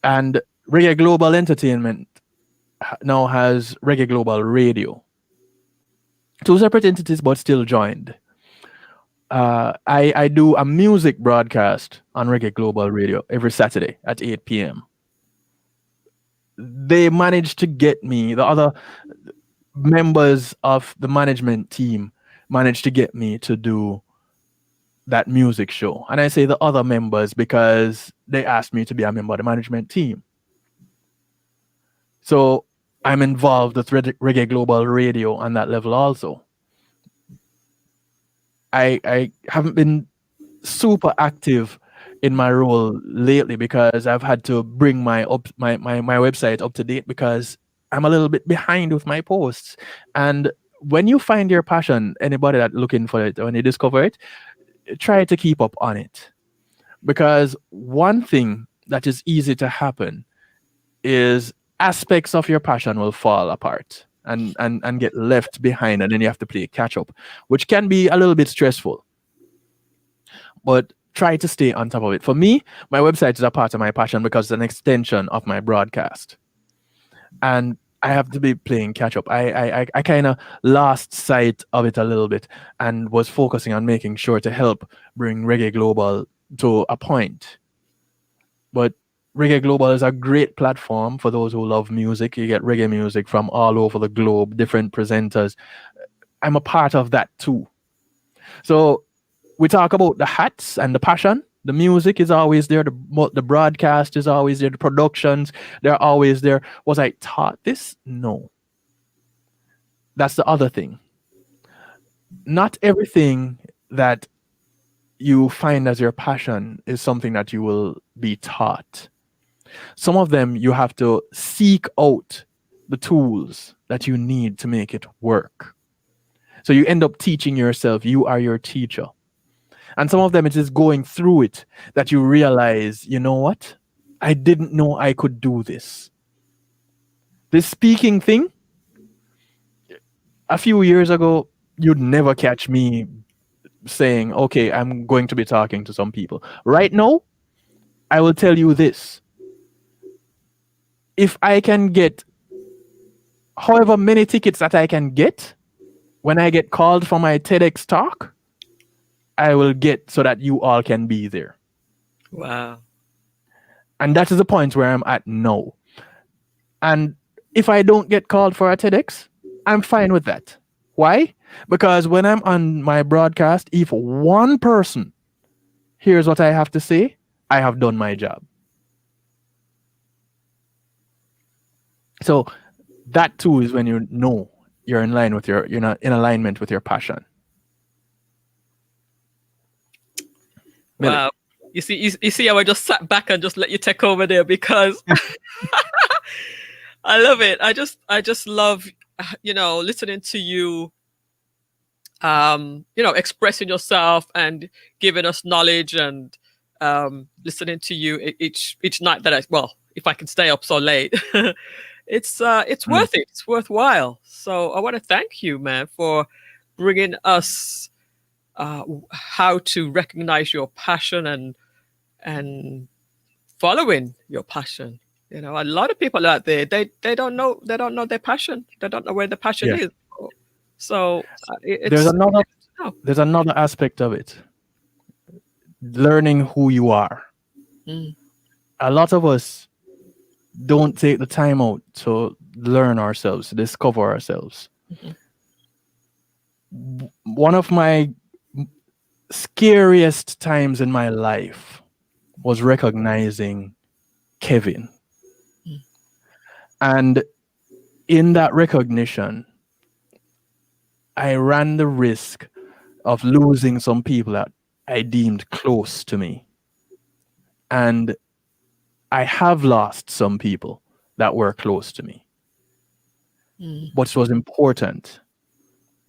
And Reggae Global Entertainment now has Reggae Global Radio. Two separate entities, but still joined. I do a music broadcast on Reggae Global Radio every Saturday at 8 p.m. They managed to get me, the other members of the management team managed to get me to do that music show. And I say the other members because they asked me to be a member of the management team. So I'm involved with Reggae Global Radio on that level also. I haven't been super active in my role lately because I've had to bring my website up to date because I'm a little bit behind with my posts. And when you find your passion, anybody that's looking for it, when you discover it, try to keep up on it. Because one thing that is easy to happen is aspects of your passion will fall apart and get left behind, and then you have to play catch up, which can be a little bit stressful. But try to stay on top of it. For me, my website is a part of my passion because it's an extension of my broadcast. And I have to be playing catch up. I kind of lost sight of it a little bit and was focusing on making sure to help bring Reggae Global to a point. But Reggae Global is a great platform for those who love music. You get reggae music from all over the globe, different presenters. I'm a part of that too. So we talk about the hats and the passion. The music is always there. The broadcast is always there. The productions, they're always there. Was I taught this? No. That's the other thing. Not everything that you find as your passion is something that you will be taught. Some of them you have to seek out the tools that you need to make it work. So you end up teaching yourself. You are your teacher. And some of them, it is going through it that you realize, you know what? I didn't know I could do this. This speaking thing, a few years ago, you'd never catch me saying, okay, I'm going to be talking to some people. Right now, I will tell you this. If I can get however many tickets that I can get, when I get called for my TEDx talk, I will get so that you all can be there.
Wow.
And that is the point where I'm at now. And if I don't get called for a TEDx, I'm fine with that. Why? Because when I'm on my broadcast, if one person hears what I have to say, I have done my job. So that too is when you know you're in line with you're not in alignment with your passion.
Wow. You see how I just sat back and just let you take over there because I love it. I just love, listening to you, expressing yourself and giving us knowledge and listening to you each night if I can stay up so late, it's worth it. It's worthwhile. So I want to thank you, man, for bringing us how to recognize your passion and following your passion. A lot of people out there, they don't know their passion. They don't know where the passion is. So
there's another aspect of it. Learning who you are. A lot of us don't take the time out to learn ourselves, to discover ourselves. One of my scariest times in my life was recognizing Kevin. And in that recognition, I ran the risk of losing some people that I deemed close to me. And I have lost some people that were close to me. But it was important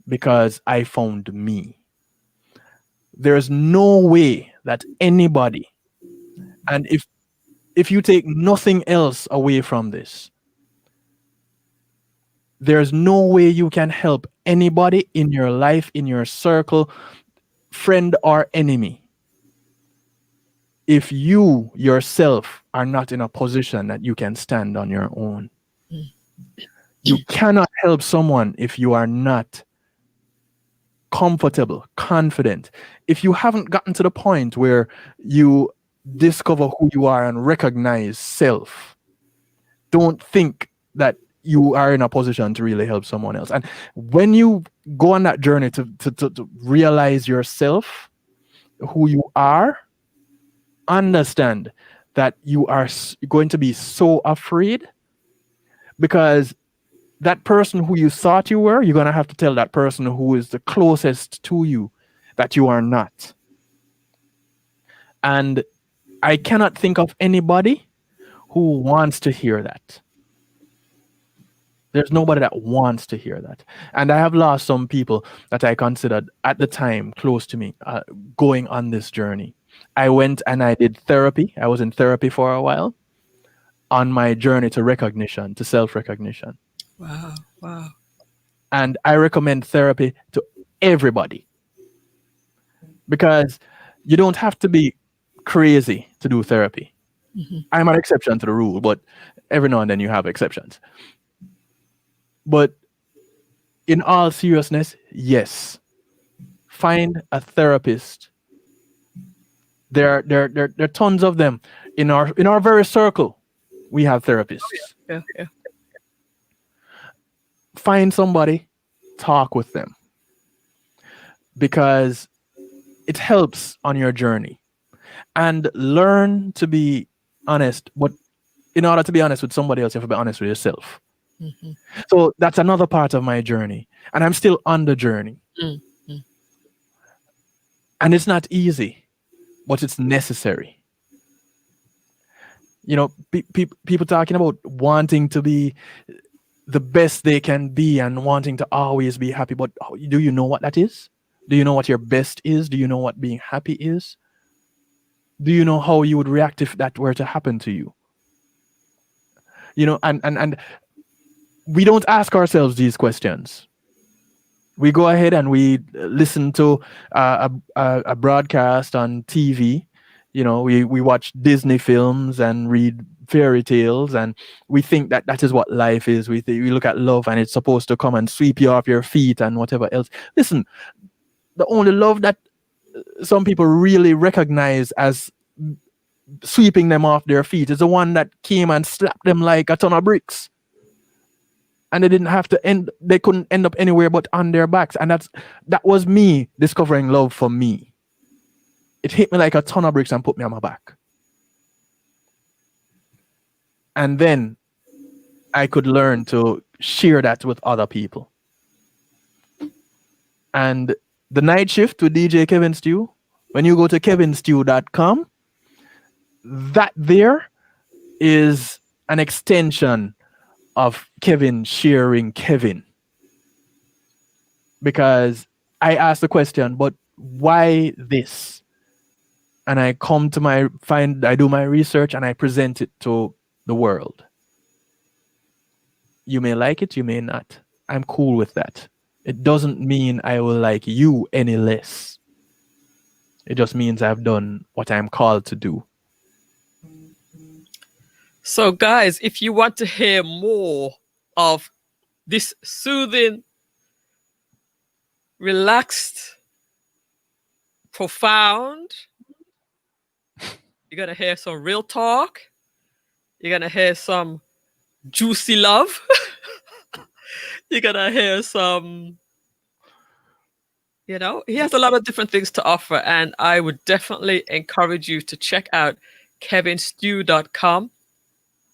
because I found me. There's no way that anybody, and if you take nothing else away from this, there's no way you can help anybody in your life, in your circle, friend or enemy, if you yourself are not in a position that you can stand on your own. You cannot help someone if you are not comfortable, confident. If you haven't gotten to the point where you discover who you are and recognize self, don't think that you are in a position to really help someone else. And when you go on that journey to realize yourself, who you are, understand that you are going to be so afraid, because that person who you thought you were, you're going to have to tell that person who is the closest to you that you are not. And I cannot think of anybody who wants to hear that. There's nobody that wants to hear that. And I have lost some people that I considered at the time close to me going on this journey. I went and I did therapy. I was in therapy for a while on my journey to recognition, to self-recognition.
Wow. Wow.
And I recommend therapy to everybody, because you don't have to be crazy to do therapy. I'm an exception to the rule, but every now and then you have exceptions. But in all seriousness, yes, find a therapist. There are tons of them in our very circle. We have therapists.
Yeah.
Find somebody, talk with them, because it helps on your journey. And learn to be honest. But in order to be honest with somebody else, you have to be honest with yourself. So that's another part of my journey. And I'm still on the journey. And it's not easy, but it's necessary. You know, people talking about wanting to be the best they can be and wanting to always be happy. But do you know what that is? Do you know what your best is? Do you know what being happy is? Do you know how you would react if that were to happen to you? You know, and we don't ask ourselves these questions. We go ahead and we listen to a broadcast on TV. You know, we watch Disney films and read fairy tales, and we think that that is what life is. We look at love and it's supposed to come and sweep you off your feet and whatever else. Listen, the only love that some people really recognize as sweeping them off their feet is the one that came and slapped them like a ton of bricks. And they couldn't end up anywhere but on their backs. And that was me discovering love for me. It hit me like a ton of bricks and put me on my back. And then I could learn to share that with other people. And the night shift with DJ Kevin Stew, when you go to kevinstew.com, that there is an extension of Kevin sharing Kevin. Because I asked the question, but why this? And I I do my research and I present it to the world. You may like it, you may not. I'm cool with that. It doesn't mean I will like you any less. It just means I've done what I'm called to do.
So, guys, if you want to hear more of this soothing, relaxed, profound, you're going to hear some real talk. You're going to hear some juicy love. You're going to hear some, you know, he has a lot of different things to offer. And I would definitely encourage you to check out kevinstew.com.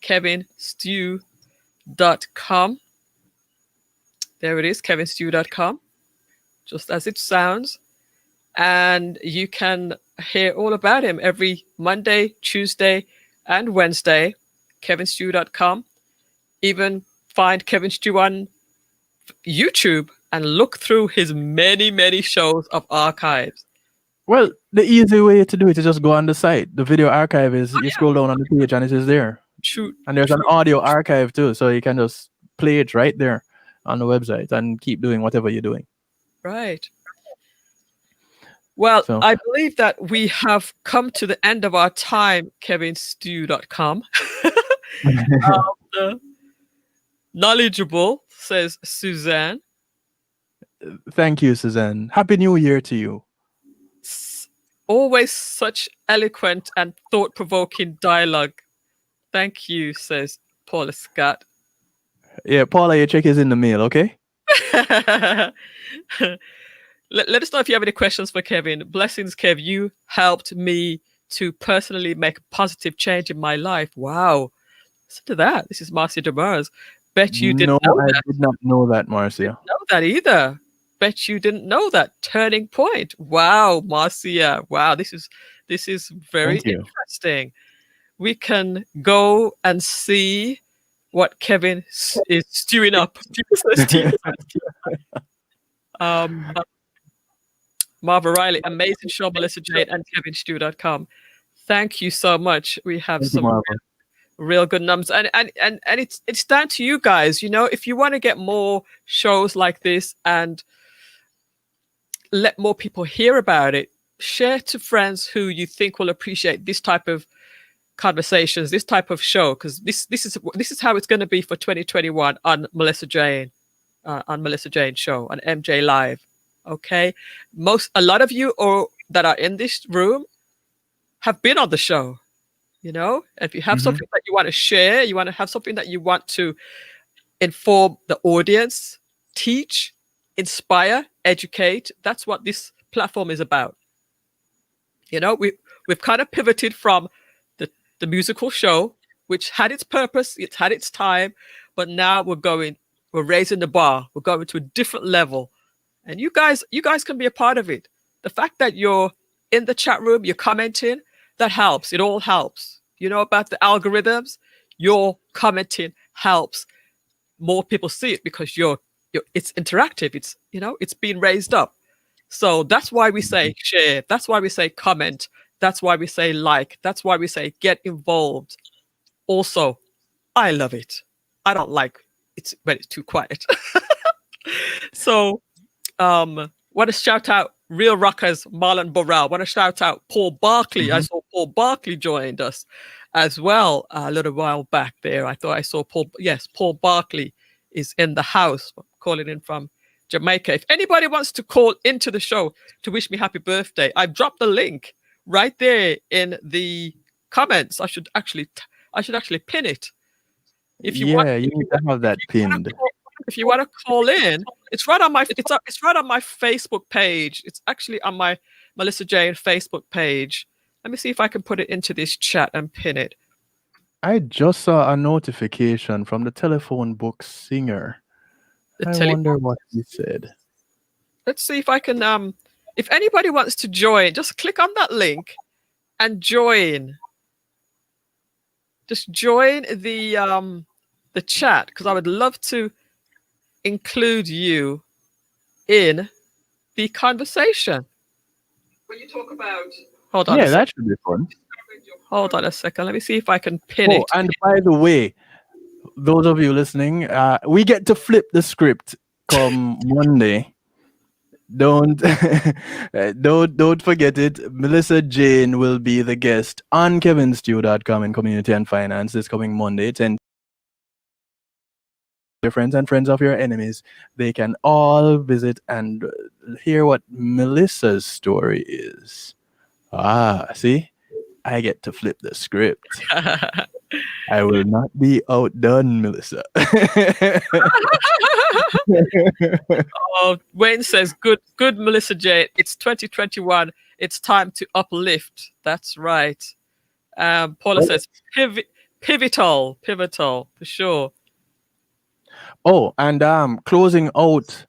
kevinstew.com. There it is, kevinstew.com, just as it sounds. And you can hear all about him every Monday, Tuesday, and Wednesday, kevinstew.com. Even find Kevin Stew on YouTube and look through his many, many shows of archives.
Well, the easy way to do it is just go on the site. The video archive is you scroll down on the page and it is there.
True.
And there's an audio archive too, so you can just play it right there on the website and keep doing whatever you're doing.
Right. Well,
So-
I believe that we have come to the end of our time, kevinstew.com. Knowledgeable, says Suzanne.
Thank you, Suzanne. Happy New Year to you.
Always such eloquent and thought-provoking dialogue. Thank you, says Paula Scott.
Yeah, Paula, your check is in the mail, okay?
Let us know if you have any questions for Kevin. Blessings, Kev. You helped me to personally make a positive change in my life. Wow. Listen to that. This is Marcia Demers. Bet you didn't know
I
that.
did not know that, Marcia.
Know that either. Bet you didn't know that. Turning point. Wow, Marcia. Wow, this is very
Thank you.
interesting. We can go and see what Kevin is stewing up. Marva Riley, amazing show, Melissa Jade and KevinStew.com. Thank you so much. We have
Thank you,
some
Marva.
real good numbers, and it's down to you guys. You know, if you want to get more shows like this and let more people hear about it, share to friends who you think will appreciate this type of conversations, this type of show, because this is how it's going to be for 2021 on Melissa Jane show on MJ Live. Okay, a lot of you that are in this room have been on the show. You know, if you have something that you want to share, you want to have something that you want to inform the audience, teach, inspire, educate. That's what this platform is about. You know, we've kind of pivoted from the musical show, which had its purpose, it had its time, but now we're raising the bar. We're going to a different level. And you guys can be a part of it. The fact that you're in the chat room, you're commenting, that helps. It all helps. You know about the algorithms? Your commenting helps more people see it because it's interactive. It's being raised up. So that's why we say share. That's why we say comment. That's why we say like. That's why we say get involved. Also, I love it. I don't like it when it's too quiet. So want to shout out Real Rockers, Marlon Burrell. Want to shout out Paul Barkley. I saw Paul Barkley joined us as well a little while back there. I thought I saw Paul. Yes, Paul Barkley is in the house, calling in from Jamaica. If anybody wants to call into the show to wish me happy birthday, I've dropped the link right there in the comments. I should actually pin it. If you want,
you need to have that pinned.
if you want to call in, it's right on my Facebook page. It's actually on my Melissa Jane Facebook page. Let me see if I can put it into this chat and pin it.
I just saw a notification from the telephone book singer. I wonder what he said.
Let's see if I can. If anybody wants to join, just click on that link and join. Just join the chat, because I would love to include you in the conversation. When you talk about, hold on.
Yeah, that should be fun.
Hold on a second. Let me see if I can pin it.
And by the way, those of you listening, we get to flip the script come Monday. Don't forget it. Melissa Jane will be the guest on KevinStew.com in Community and Finance this coming Monday. 10 your friends and friends of your enemies, they can all visit and hear what Melissa's story is. See, I get to flip the script. I will not be outdone, Melissa.
Wayne says, good, Melissa J. It's 2021. It's time to uplift. That's right. Paula says, pivotal for sure.
Oh, and closing out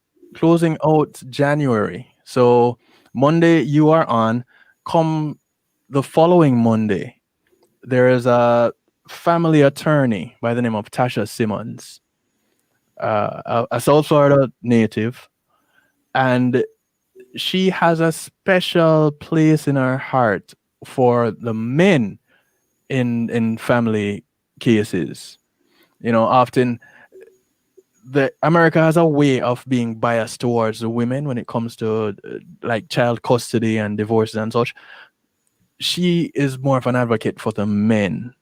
January. So Monday you are on. Come the following Monday, there is a family attorney by the name of Tasha Simmons, a South Florida native, and she has a special place in her heart for the men in family cases. You know, often the America has a way of being biased towards the women when it comes to like child custody and divorces and such. She is more of an advocate for the men,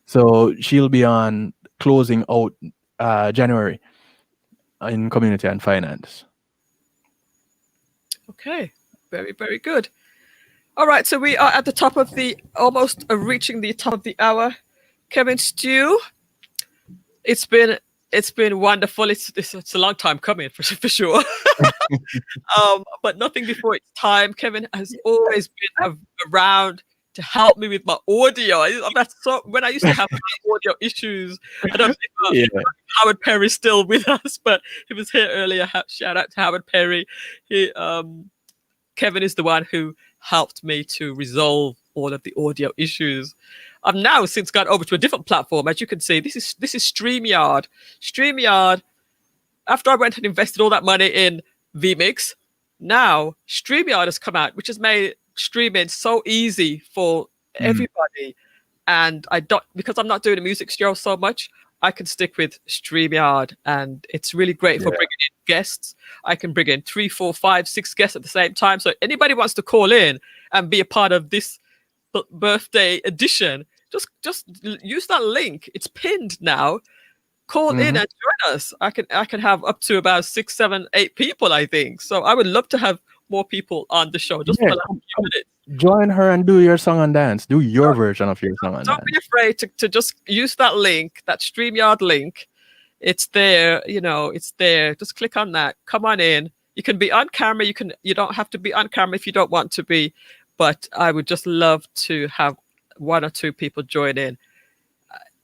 so she'll be on closing out January in community and finance.
Okay, very, very good. All right, so we are at the top of the almost reaching the top of the hour. Kevin Stew, it's been wonderful. It's a long time coming for sure. But nothing before its time. Kevin has always been around to help me with my audio. That's so when I used to have my audio issues. I don't think Howard Perry's still with us, but he was here earlier. Shout out to Howard Perry. Kevin is the one who helped me to resolve all of the audio issues. I've now since gone over to a different platform. As you can see, this is StreamYard. StreamYard, after I went and invested all that money in vMix, now StreamYard has come out, which has made streaming so easy for everybody. And because I'm not doing a music show so much, I can stick with StreamYard, and it's really great for bringing in guests. I can bring in 3, 4, 5, 6 guests at the same time. So anybody wants to call in and be a part of this birthday edition, just use that link. It's pinned now. Call in and join us. I can have up to about 6, 7, 8 people, I think. So I would love to have more people on the show just for like a few minutes.
Join her and do your song and dance. Do your version of your song and dance.
Don't be afraid to just use that link, that StreamYard link. It's there, it's there. Just click on that. Come on in. You can be on camera. You don't have to be on camera if you don't want to be, but I would just love to have 1 or 2 people join in.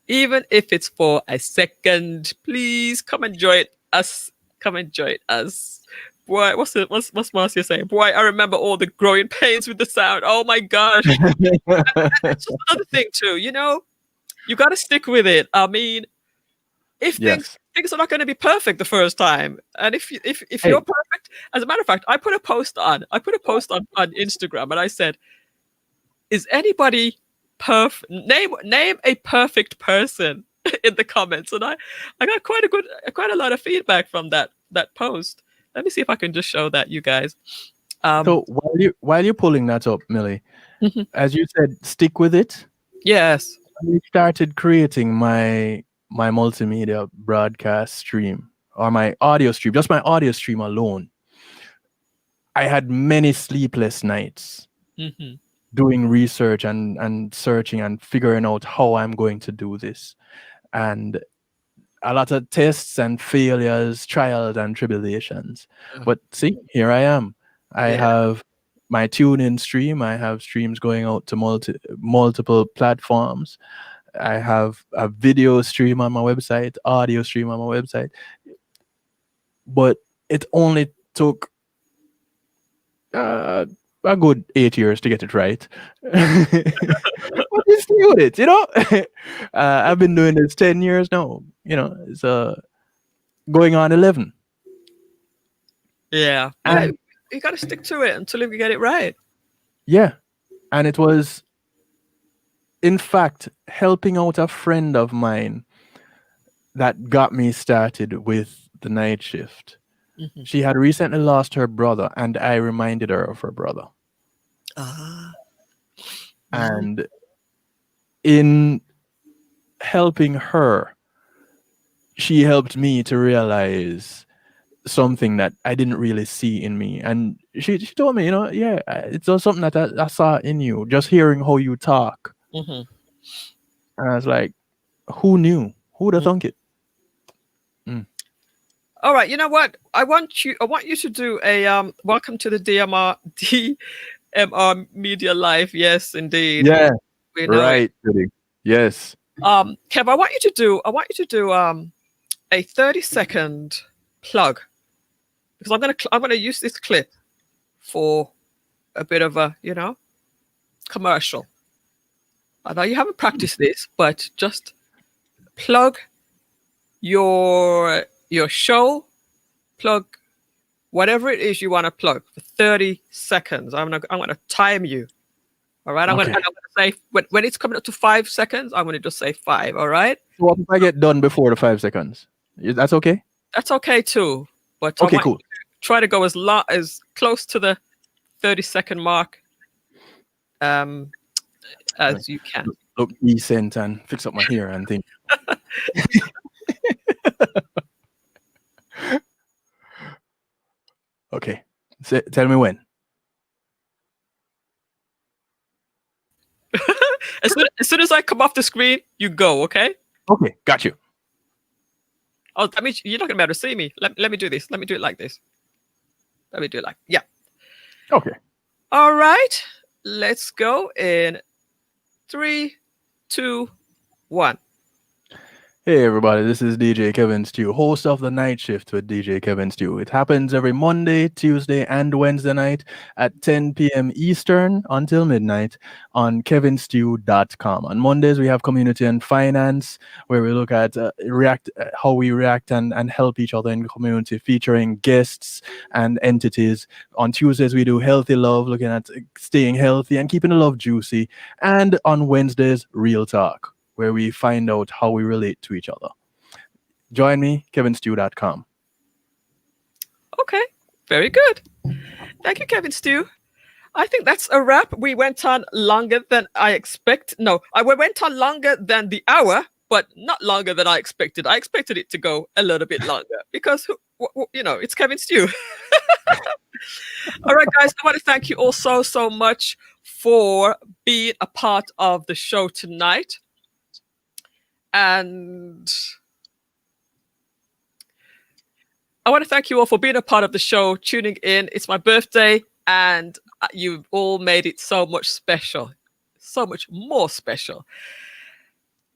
Even if it's for a second, please come and join us. Come and join us. Boy, what's Marcia saying? Boy, I remember all the growing pains with the sound. Oh my gosh. That's just another thing too, you got to stick with it. I mean, if things are not going to be perfect the first time, and if you're perfect, as a matter of fact, I put a post on Instagram, and I said, is anybody perfect? Name a perfect person in the comments, and I got quite a lot of feedback from that post. Let me see if I can just show that, you guys.
So while you're pulling that up, Millie, as you said, stick with it.
Yes.
I started creating my multimedia broadcast stream, or my audio stream, just my audio stream alone. I had many sleepless nights doing research and searching and figuring out how I'm going to do this. And a lot of tests and failures, trials and tribulations. But see, here I am. I have my tune-in stream. I have streams going out to multiple platforms. I have a video stream on my website, audio stream on my website. But it only took a good 8 years to get it right. But you stay with it, I've been doing this 10 years now. It's going on 11.
Yeah. And you got to stick to it until you get it right.
Yeah. And it was, in fact, helping out a friend of mine that got me started with the night shift. She had recently lost her brother, and I reminded her of her brother. And in helping her, she helped me to realize something that I didn't really see in me. And she told me, it's just something that I saw in you, just hearing how you talk. And I was like, who knew? Who would have thunk it?
All right, you know what? I want you to do a welcome to the DMR Media Live. Yes, indeed.
Yeah. Right. Yes.
Kev, I want you to do a 30-second plug, because I'm gonna use this clip for a bit of a commercial. I know you haven't practiced this, but just plug your show, plug whatever it is you want to plug for 30 seconds. I'm gonna time you. All right. I'm
Okay.
gonna say when it's coming up to 5 seconds, I'm gonna just say 5. All right.
So what if I get done before the 5 seconds? That's okay?
That's okay too. But I
Okay,
want
cool.
you to try to go as close to the 30-second mark as you can.
Look decent and fix up my hair and things. Okay. Tell me when.
As soon as I come off the screen, you go, okay?
Okay, got you.
Oh, that means you're not gonna be able to see me. Let me do this. Let me do it like this. Let me do it like, yeah.
Okay.
All right. Let's go in 3, 2, 1.
Hey everybody, this is DJ Kevin Stew, host of The Night Shift with DJ Kevin Stew. It happens every Monday, Tuesday, and Wednesday night at 10 p.m. Eastern until midnight on kevinstew.com. On Mondays, we have Community and Finance, where we look at how we react and help each other in the community, featuring guests and entities. On Tuesdays, we do Healthy Love, looking at staying healthy and keeping the love juicy. And on Wednesdays, Real Talk, where we find out how we relate to each other. Join me, kevinstew.com.
Okay, very good. Thank you, Kevin Stew. I think that's a wrap. We went on longer than I expect. No, we went on longer than the hour, but not longer than I expected. I expected it to go a little bit longer because, it's Kevin Stew. All right, guys, I want to thank you all so much for being a part of the show tonight. And I want to thank you all for being a part of the show, tuning in. It's my birthday, and you've all made it so much special, so much more special.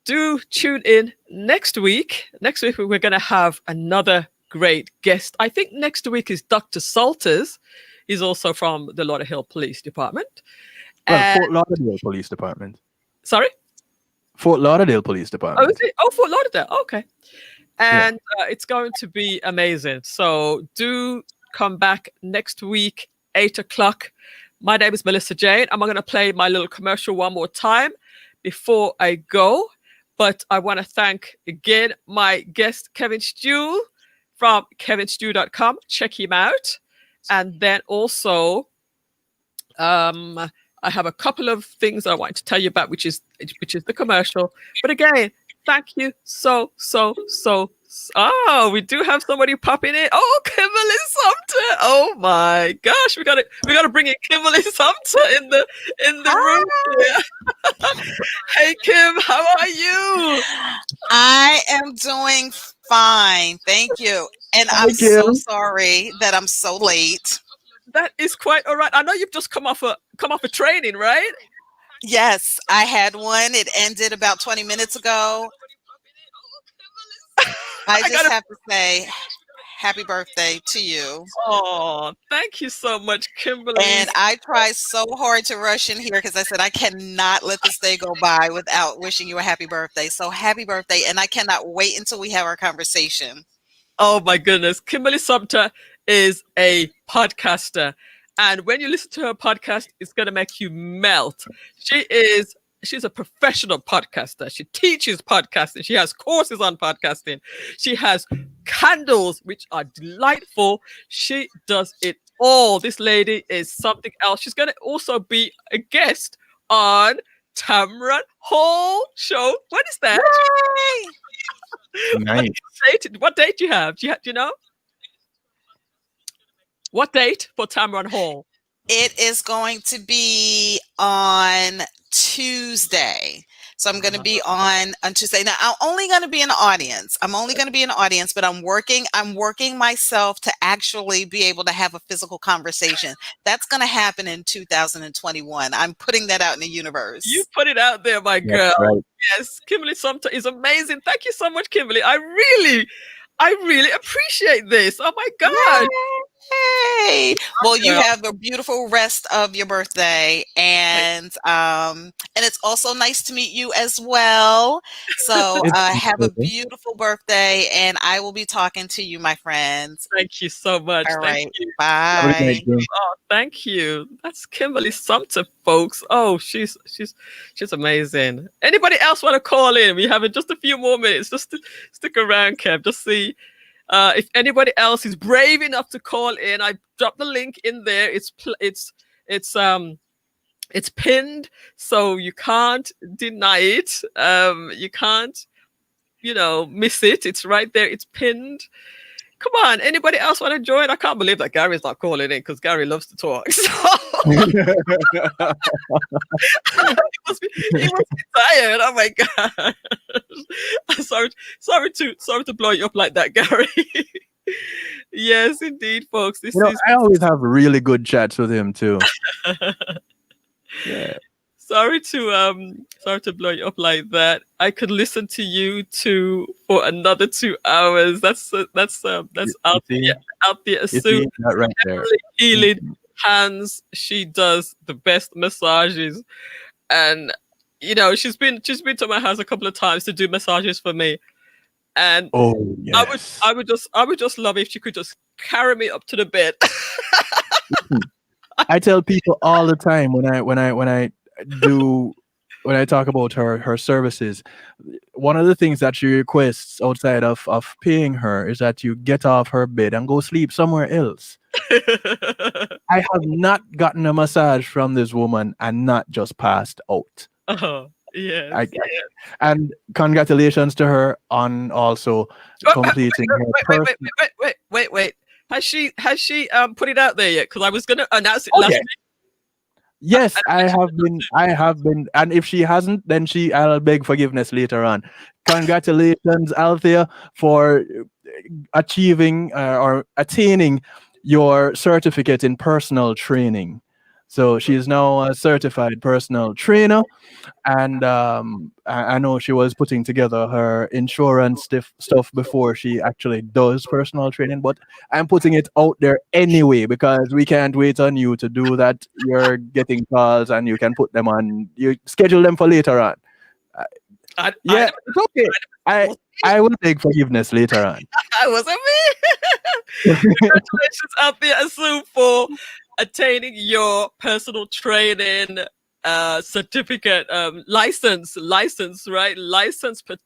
Do tune in next week. Next week, we're going to have another great guest. I think next week is Dr. Salters. He's also from the Lauderhill Police Department.
Fort Lauderdale Police Department.
Sorry?
Fort Lauderdale Police Department.
Oh, is it? Oh, Fort Lauderdale. Okay. And it's going to be amazing. So do come back next week, 8 o'clock. My name is Melissa Jane. I'm going to play my little commercial one more time before I go. But I want to thank again my guest, Kevin Stew from kevinstew.com. Check him out. And then also, I have a couple of things I want to tell you about, which is the commercial. But again, thank you so. Oh, we do have somebody popping in. Oh, Kimberly Sumter. Oh my gosh, we gotta bring in Kimberly Sumter in the room here. Hey Kim, how are you?
I am doing fine, thank you. And I'm so sorry that I'm so late.
That is quite all right. I know you've just come off a training, right?
Yes, I had one. It ended about 20 minutes ago. I just have to say happy birthday to you.
Oh, thank you so much, Kimberly.
And I tried so hard to rush in here because I said I cannot let this day go by without wishing you a happy birthday. So happy birthday. And I cannot wait until we have our conversation. Oh
my goodness. Kimberly Sumter is a podcaster. And when you listen to her podcast, it's going to make you melt. She's a professional podcaster. She teaches podcasting. She has courses on podcasting. She has candles, which are delightful. She does it all. This lady is something else. She's going to also be a guest on Tamron Hall show. When is that?
Nice.
What date do you have? Do you know? What date for Tamron Hall?
It is going to be on Tuesday. So I'm going to be on Tuesday. Now, I'm only going to be an audience. But I'm working myself to actually be able to have a physical conversation. That's going to happen in 2021. I'm putting that out in the universe.
You put it out there, my girl.
Right.
Yes, Kimberly Sumter is amazing. Thank you so much, Kimberly. I really appreciate this. Oh my God.
Hey, well, you
Yeah.
have a beautiful rest of your birthday, and it's also nice to meet you as well. So,
It's
have a
okay.
beautiful birthday, and I will be talking to you, my friends.
Thank you so much.
All
Thank
right,
you.
Have a good night,
bye.
Jane.
Oh, thank you. That's Kimberly Sumter, folks. Oh, she's amazing. Anybody else want to call in? We have just a few more minutes. Just stick around, Kev. Just see if anybody else is brave enough to call in. I dropped the link in there. It's pinned, so you can't deny it. You can't, miss it. It's right there. It's pinned. Come on, anybody else want to join? I can't believe that Gary's not calling in because Gary loves to talk. So he must be tired. Oh my god! sorry to blow you up like that, Gary. Yes, indeed, folks. This is
I always have really good chats with him too. Yeah.
sorry to blow you up like that. I could listen to you two for another 2 hours. That's out
see?
there.
You
Soon
see that right there.
healing hands. She does the best massages, and she's been to my house a couple of times to do massages for me. And
Oh yes.
I would just love if she could just carry me up to the bed.
I tell people all the time when I talk about her services, one of the things that she requests outside of paying her is that you get off her bed and go sleep somewhere else. I have not gotten a massage from this woman and not just passed out.
Oh, yes.
And congratulations to her on also completing her
Wait. Has she put it out there yet? Because I was gonna announce it
Oh,
last
yeah.
week.
Yes, I have been, and if she hasn't, then I'll beg forgiveness later on. Congratulations, Althea, for achieving or attaining your certificate in personal training. So she is now a certified personal trainer, and I know she was putting together her insurance stuff before she actually does personal training. But I'm putting it out there anyway because we can't wait on you to do that. You're getting calls, and you can put them on. You schedule them for later on. Yeah, it's okay. I will take forgiveness later on.
I wasn't me. Congratulations out there, Asu, for attaining your personal training certificate, license, right?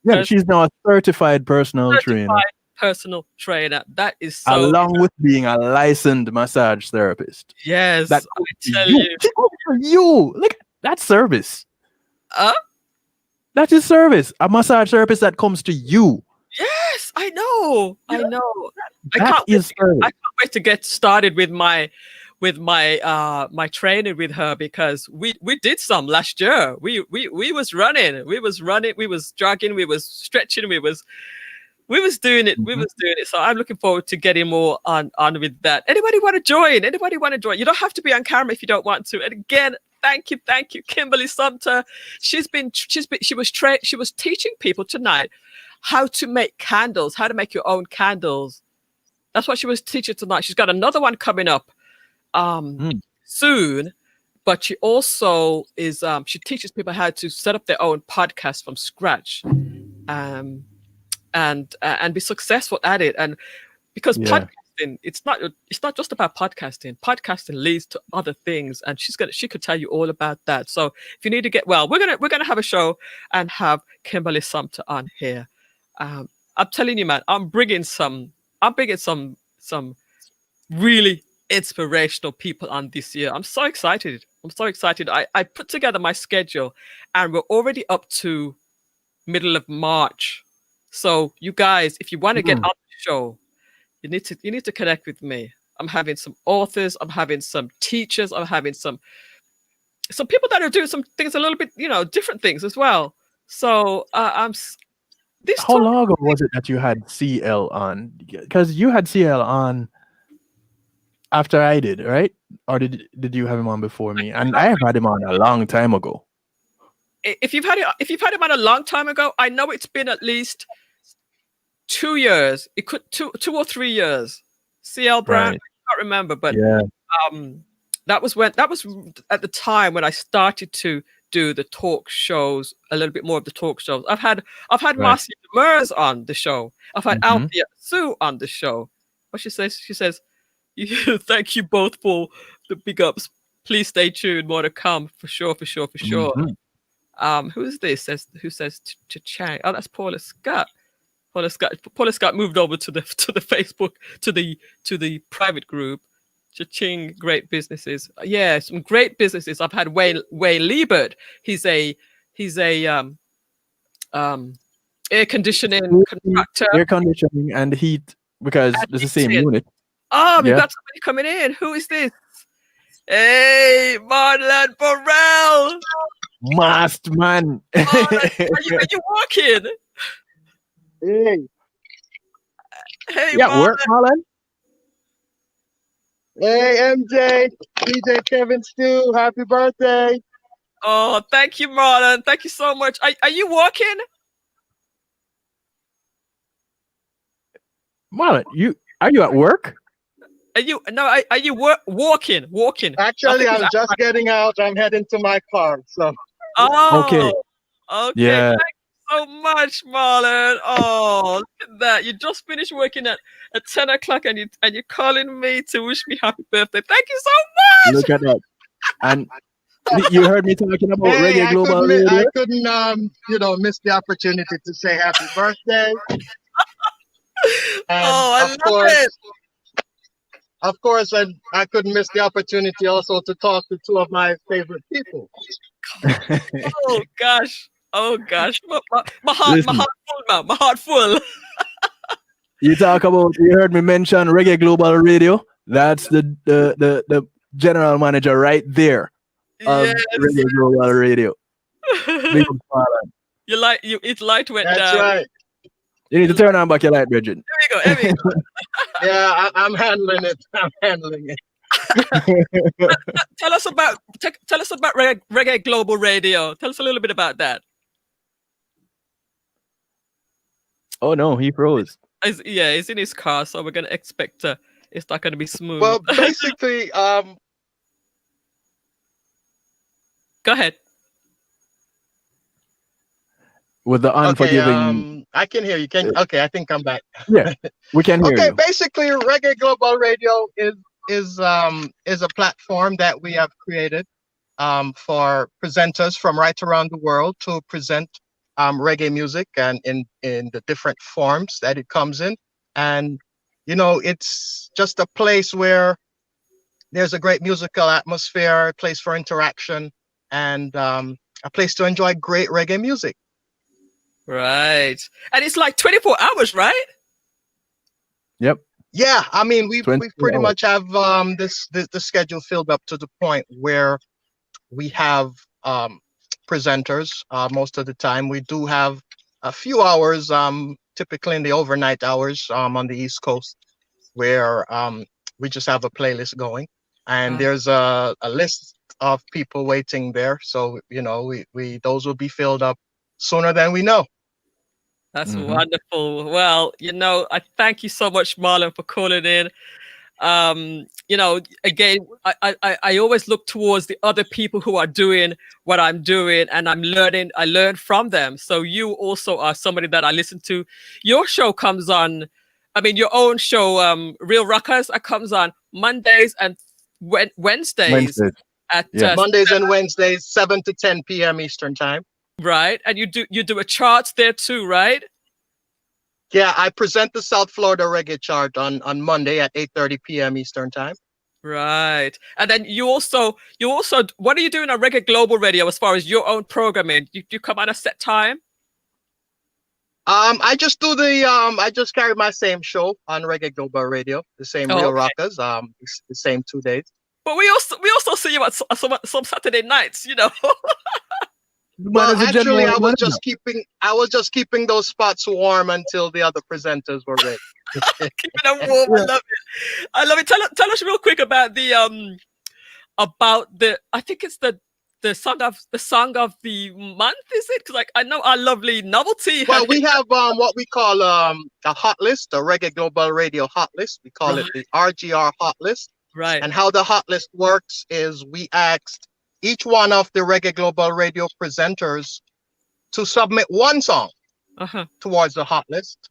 Yeah, she's now a certified personal trainer,
personal trainer. That is so.
along with being a licensed massage therapist.
Yes,
That
I tell you.
She goes for you. Look, that's service.
Huh?
That is service. A massage therapist that comes to you.
Yes, I know. I know. I
That
can't
is service.
I can't wait to get started with my my training with her because we did some last year. We was running, we was jogging, we was stretching, we was doing it. We was doing it. So I'm looking forward to getting more on with that. Anybody want to join? You don't have to be on camera if you don't want to. And again, thank you, Kimberly Sumter. She was teaching people tonight how to make candles, how to make your own candles. That's what she was teaching tonight. She's got another one coming up soon, but she also is she teaches people how to set up their own podcast from scratch, and be successful at it. And because podcasting, it's not just about podcasting. Podcasting leads to other things, and she could tell you all about that. So if you need to get well, we're gonna have a show and have Kimberly Sumter on here. I'm telling you, man, I'm bringing some really inspirational people on this year. I'm so excited. I put together my schedule, and we're already up to middle of March. So you guys, if you want to get on the show, you need to connect with me. I'm having some authors, I'm having some teachers, I'm having some people that are doing some things a little bit, different things as well. So
How long ago was it that you had CL on? Because you had CL on after I did, right? Or did you have him on before me? And I have had him on a long time ago.
If you've had him on a long time ago, I know it's been at least 2 years. It could 2 or 3 years. CL Brown,
Right.
can't remember, but
Yeah.
that was at the time when I started to do the talk shows, a little bit more of the talk shows. I've had
Right.
Marcia Demers on the show. I've had
Mhm.
Althea Sue on the show. But she says, thank you both for the big ups. Please stay tuned. More to come for sure.
Mhm.
Who's this? Who says Chang? Oh, that's Paula Scott. Paula Scott moved over to the Facebook to the private group. Cha-ching, great businesses. Yeah, some great businesses. I've had Way Liebert. He's a air conditioning contractor.
Air conditioning and heat, because it's the same
heating.
unit.
Oh, we've
Yeah.
got somebody coming in. Who is this? Hey, Marlon Burrell.
Masked man.
Are you walking?
Hey,
Hey,
Yeah,
Marlon.
work, Marlon.
hey, MJ, DJ Kevin Stew, happy birthday.
Oh, thank you, Marlon. Thank you so much. Are you walking?
Marlon, are you at work?
Are you walking? Walking.
Actually,
I think
I'm just getting out. I'm heading to my car. So,
Oh,
Okay.
Okay.
Yeah.
Thank you so much, Marlon. Oh, look at that. You just finished working at 10 o'clock and you're calling me to wish me happy birthday. Thank you so much.
Look at that. And you heard me talking about
hey,
Reggae Global Radio.
I couldn't, miss the opportunity to say happy birthday. And
Oh, I
of
love
course,
it.
Of course, I couldn't miss the opportunity also to talk to two of my favorite people.
Oh gosh. My heart
Listen.
full now. My heart full.
You heard me mention Reggae Global Radio. That's the general manager right there of
Yes.
Reggae Global Radio. Big up, Marlon.
It's light went
That's
down.
right.
You need to turn on back your light, Bridget.
There we go.
Yeah, I'm handling it. I'm handling it.
Tell us about Reggae Global Radio. Tell us a little bit about that.
Oh no, he froze.
He's in his car, so we're gonna expect it's not gonna be smooth.
Well, basically,
Go ahead.
With the unforgiving,
I can hear you. Okay, I think I'm back.
yeah, we can hear
Okay,
you.
basically, Reggae Global Radio is a platform that we have created for presenters from right around the world to present reggae music and in the different forms that it comes in. And it's just a place where there's a great musical atmosphere, a place for interaction, and a place to enjoy great reggae music.
Right. And it's like 24 hours, right?
Yep.
Yeah, I mean, we
24
pretty
hours.
much have the schedule filled up to the point where we have presenters most of the time. We do have a few hours, typically in the overnight hours on the East Coast, where we just have a playlist going, and there's a list of people waiting there. So we those will be filled up sooner than we know.
That's
Mhm.
wonderful. Well, I thank you so much, Marlon, for calling in. Again, I always look towards the other people who are doing what I'm doing, and I learn from them. So you also are somebody that I listen to. Your show comes on, your own show, Real Rockers, comes on Mondays and Wednesdays.
Wednesday.
At
Yeah.
Mondays and Wednesdays, 7 to 10 p.m. Eastern time.
right, and you do a chart there too, right?
Yeah, I present the South Florida Reggae Chart on Monday at 8:30 p.m. Eastern time.
Right. And then you also what are you doing on Reggae Global Radio as far as your own programming? You come at a set time?
I just do I just carry my same show on Reggae Global Radio, the same Real
Okay.
Rockers, it's the same 2 days.
But we also see you at some Saturday nights,
Well,
Man, as a
actually,
general
I was
manager.
just keeping those spots warm until the other presenters were ready.
Keeping them warm. I love it. Tell us real quick about the I think it's the the song of the month, is it? Because like I know our lovely novelty.
Well, we have what we call a hot list, a Reggae Global Radio hot list. We call it the RGR hot list.
Right.
And how the hot list works is we asked each one of the Reggae Global Radio presenters to submit one song towards the hot list.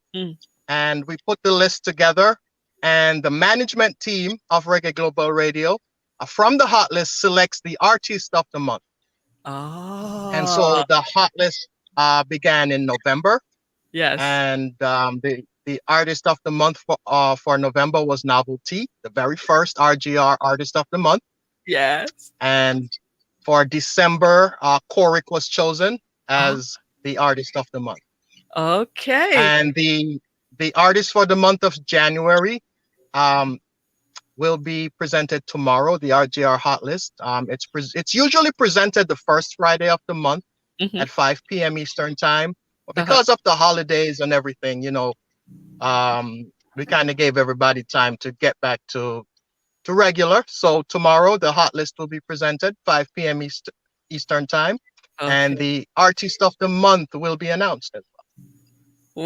And we put the list together, and the management team of Reggae Global Radio from the hot list selects the artist of the month. And so the hot list began in November.
Yes.
And the artist of the month for November was Novelty, the very first RGR artist of the month.
Yes.
And for December, Korik was chosen as the artist of the month.
Okay.
And the artist for the month of January will be presented tomorrow, the RGR hot list. It's usually presented the first Friday of the month at 5 p.m. Eastern time. But because of the holidays and everything, you know, we kind of gave everybody time to get back to regular. So tomorrow the hot list will be presented 5 p.m. Eastern time. And the artist of the month will be announced as well.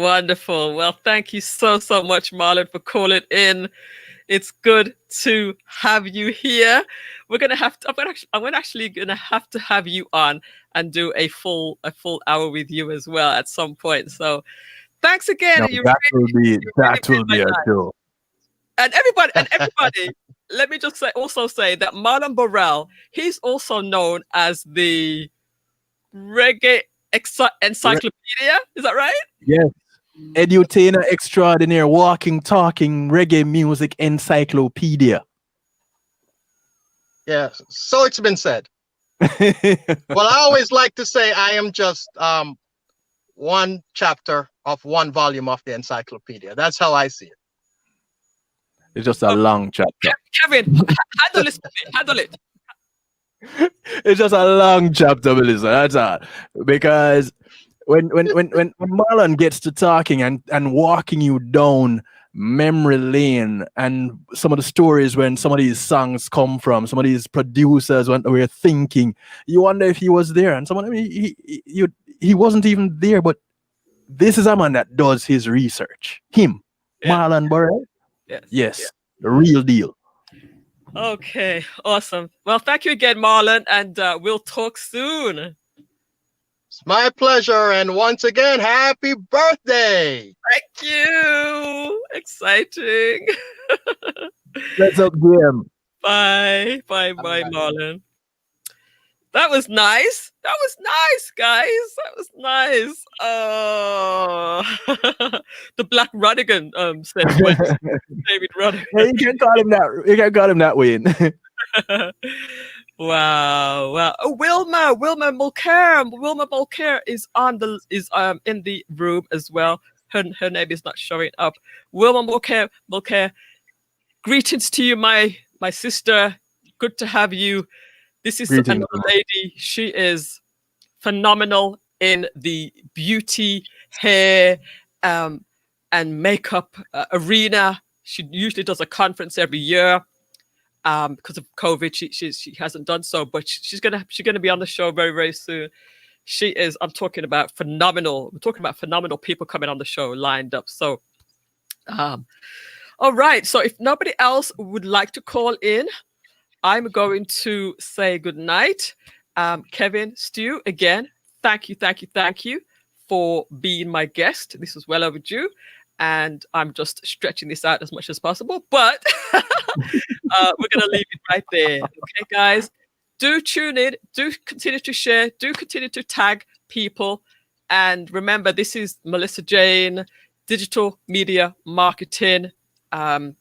Wonderful. Well, thank you so much, Marlon, for calling in. It's good to have you here. I'm actually gonna have to have you on and do a full hour with you as well at some point. So thanks again.
No, that will be a show.
And everybody, let me just say that Marlon Burrell, he's also known as the Reggae Encyclopedia. Is that right?
Yes. Edutainer extraordinaire, walking, talking reggae music encyclopedia.
Yes, so it's been said. Well, I always like to say I am just one chapter of one volume of the encyclopedia. That's how I see it.
It's just a long chapter.
Kevin, handle this. Handle it.
It's just a long chapter, Melissa. That's all. Because when Marlon gets to talking and walking you down memory lane and some of the stories when some of these songs come from, some of these producers when we're thinking, you wonder if he was there. And some of them he wasn't even there, but this is a man that does his research. Marlon Burrell. Yes. The real deal.
Okay, awesome. Well, thank you again, Marlon, and we'll talk soon.
It's my pleasure, and once again, happy birthday!
Thank you. Exciting.
Let's up game.
Bye, Marlon. That was nice. That was nice, guys. That was nice. Oh, the Black Rodigan said David Rodigan.
Yeah, you can call him that. You can call him that, Wayne.
Wow. Oh, Wilma Mulcair is in the room as well. Her name is not showing up. Wilma Mulcair. Greetings to you, my sister. Good to have you. This is another lady. She is phenomenal in the beauty, hair, and makeup arena. She usually does a conference every year. Because of COVID, she hasn't done so, but she's gonna be on the show very, very soon. She is. I'm talking about phenomenal. We're talking about phenomenal people coming on the show lined up. So, all right. So if nobody else would like to call in, I'm going to say good night. Kevin, Stu, again, thank you for being my guest. This was well overdue. And I'm just stretching this out as much as possible, but we're going to leave it right there. Okay, guys, do tune in, do continue to share, do continue to tag people. And remember, this is Melissa Jane, digital media marketing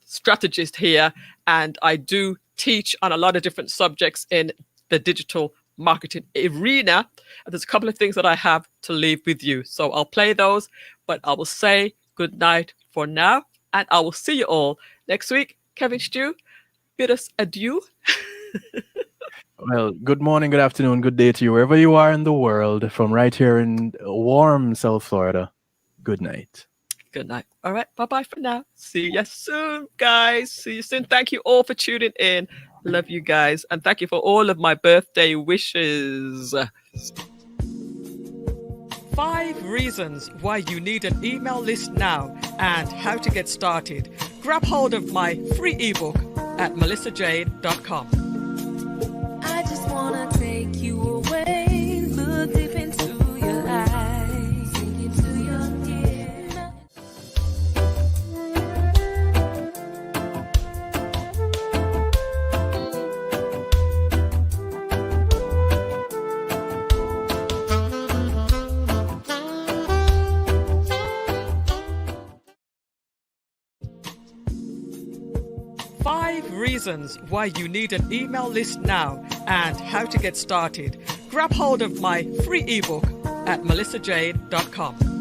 strategist here. And I do teach on a lot of different subjects in the digital marketing arena. And there's a couple of things that I have to leave with you. So I'll play those, but I will say good night for now, and I will see you all next week. Kevin Stu, bid us adieu.
Well, good morning, good afternoon, good day to you, wherever you are in the world, from right here in warm South Florida. Good night.
Good night. All right, bye-bye for now. See you soon, guys. See you soon. Thank you all for tuning in. Love you guys. And thank you for all of my birthday wishes. 5 reasons why you need an email list now and how to get started. Grab hold of my free ebook at melissajane.com.
I just wanna take you away, look deep into your eyes, sink into your ear.
5 reasons why you need an email list now and how to get started. Grab hold of my free ebook at melissajane.com.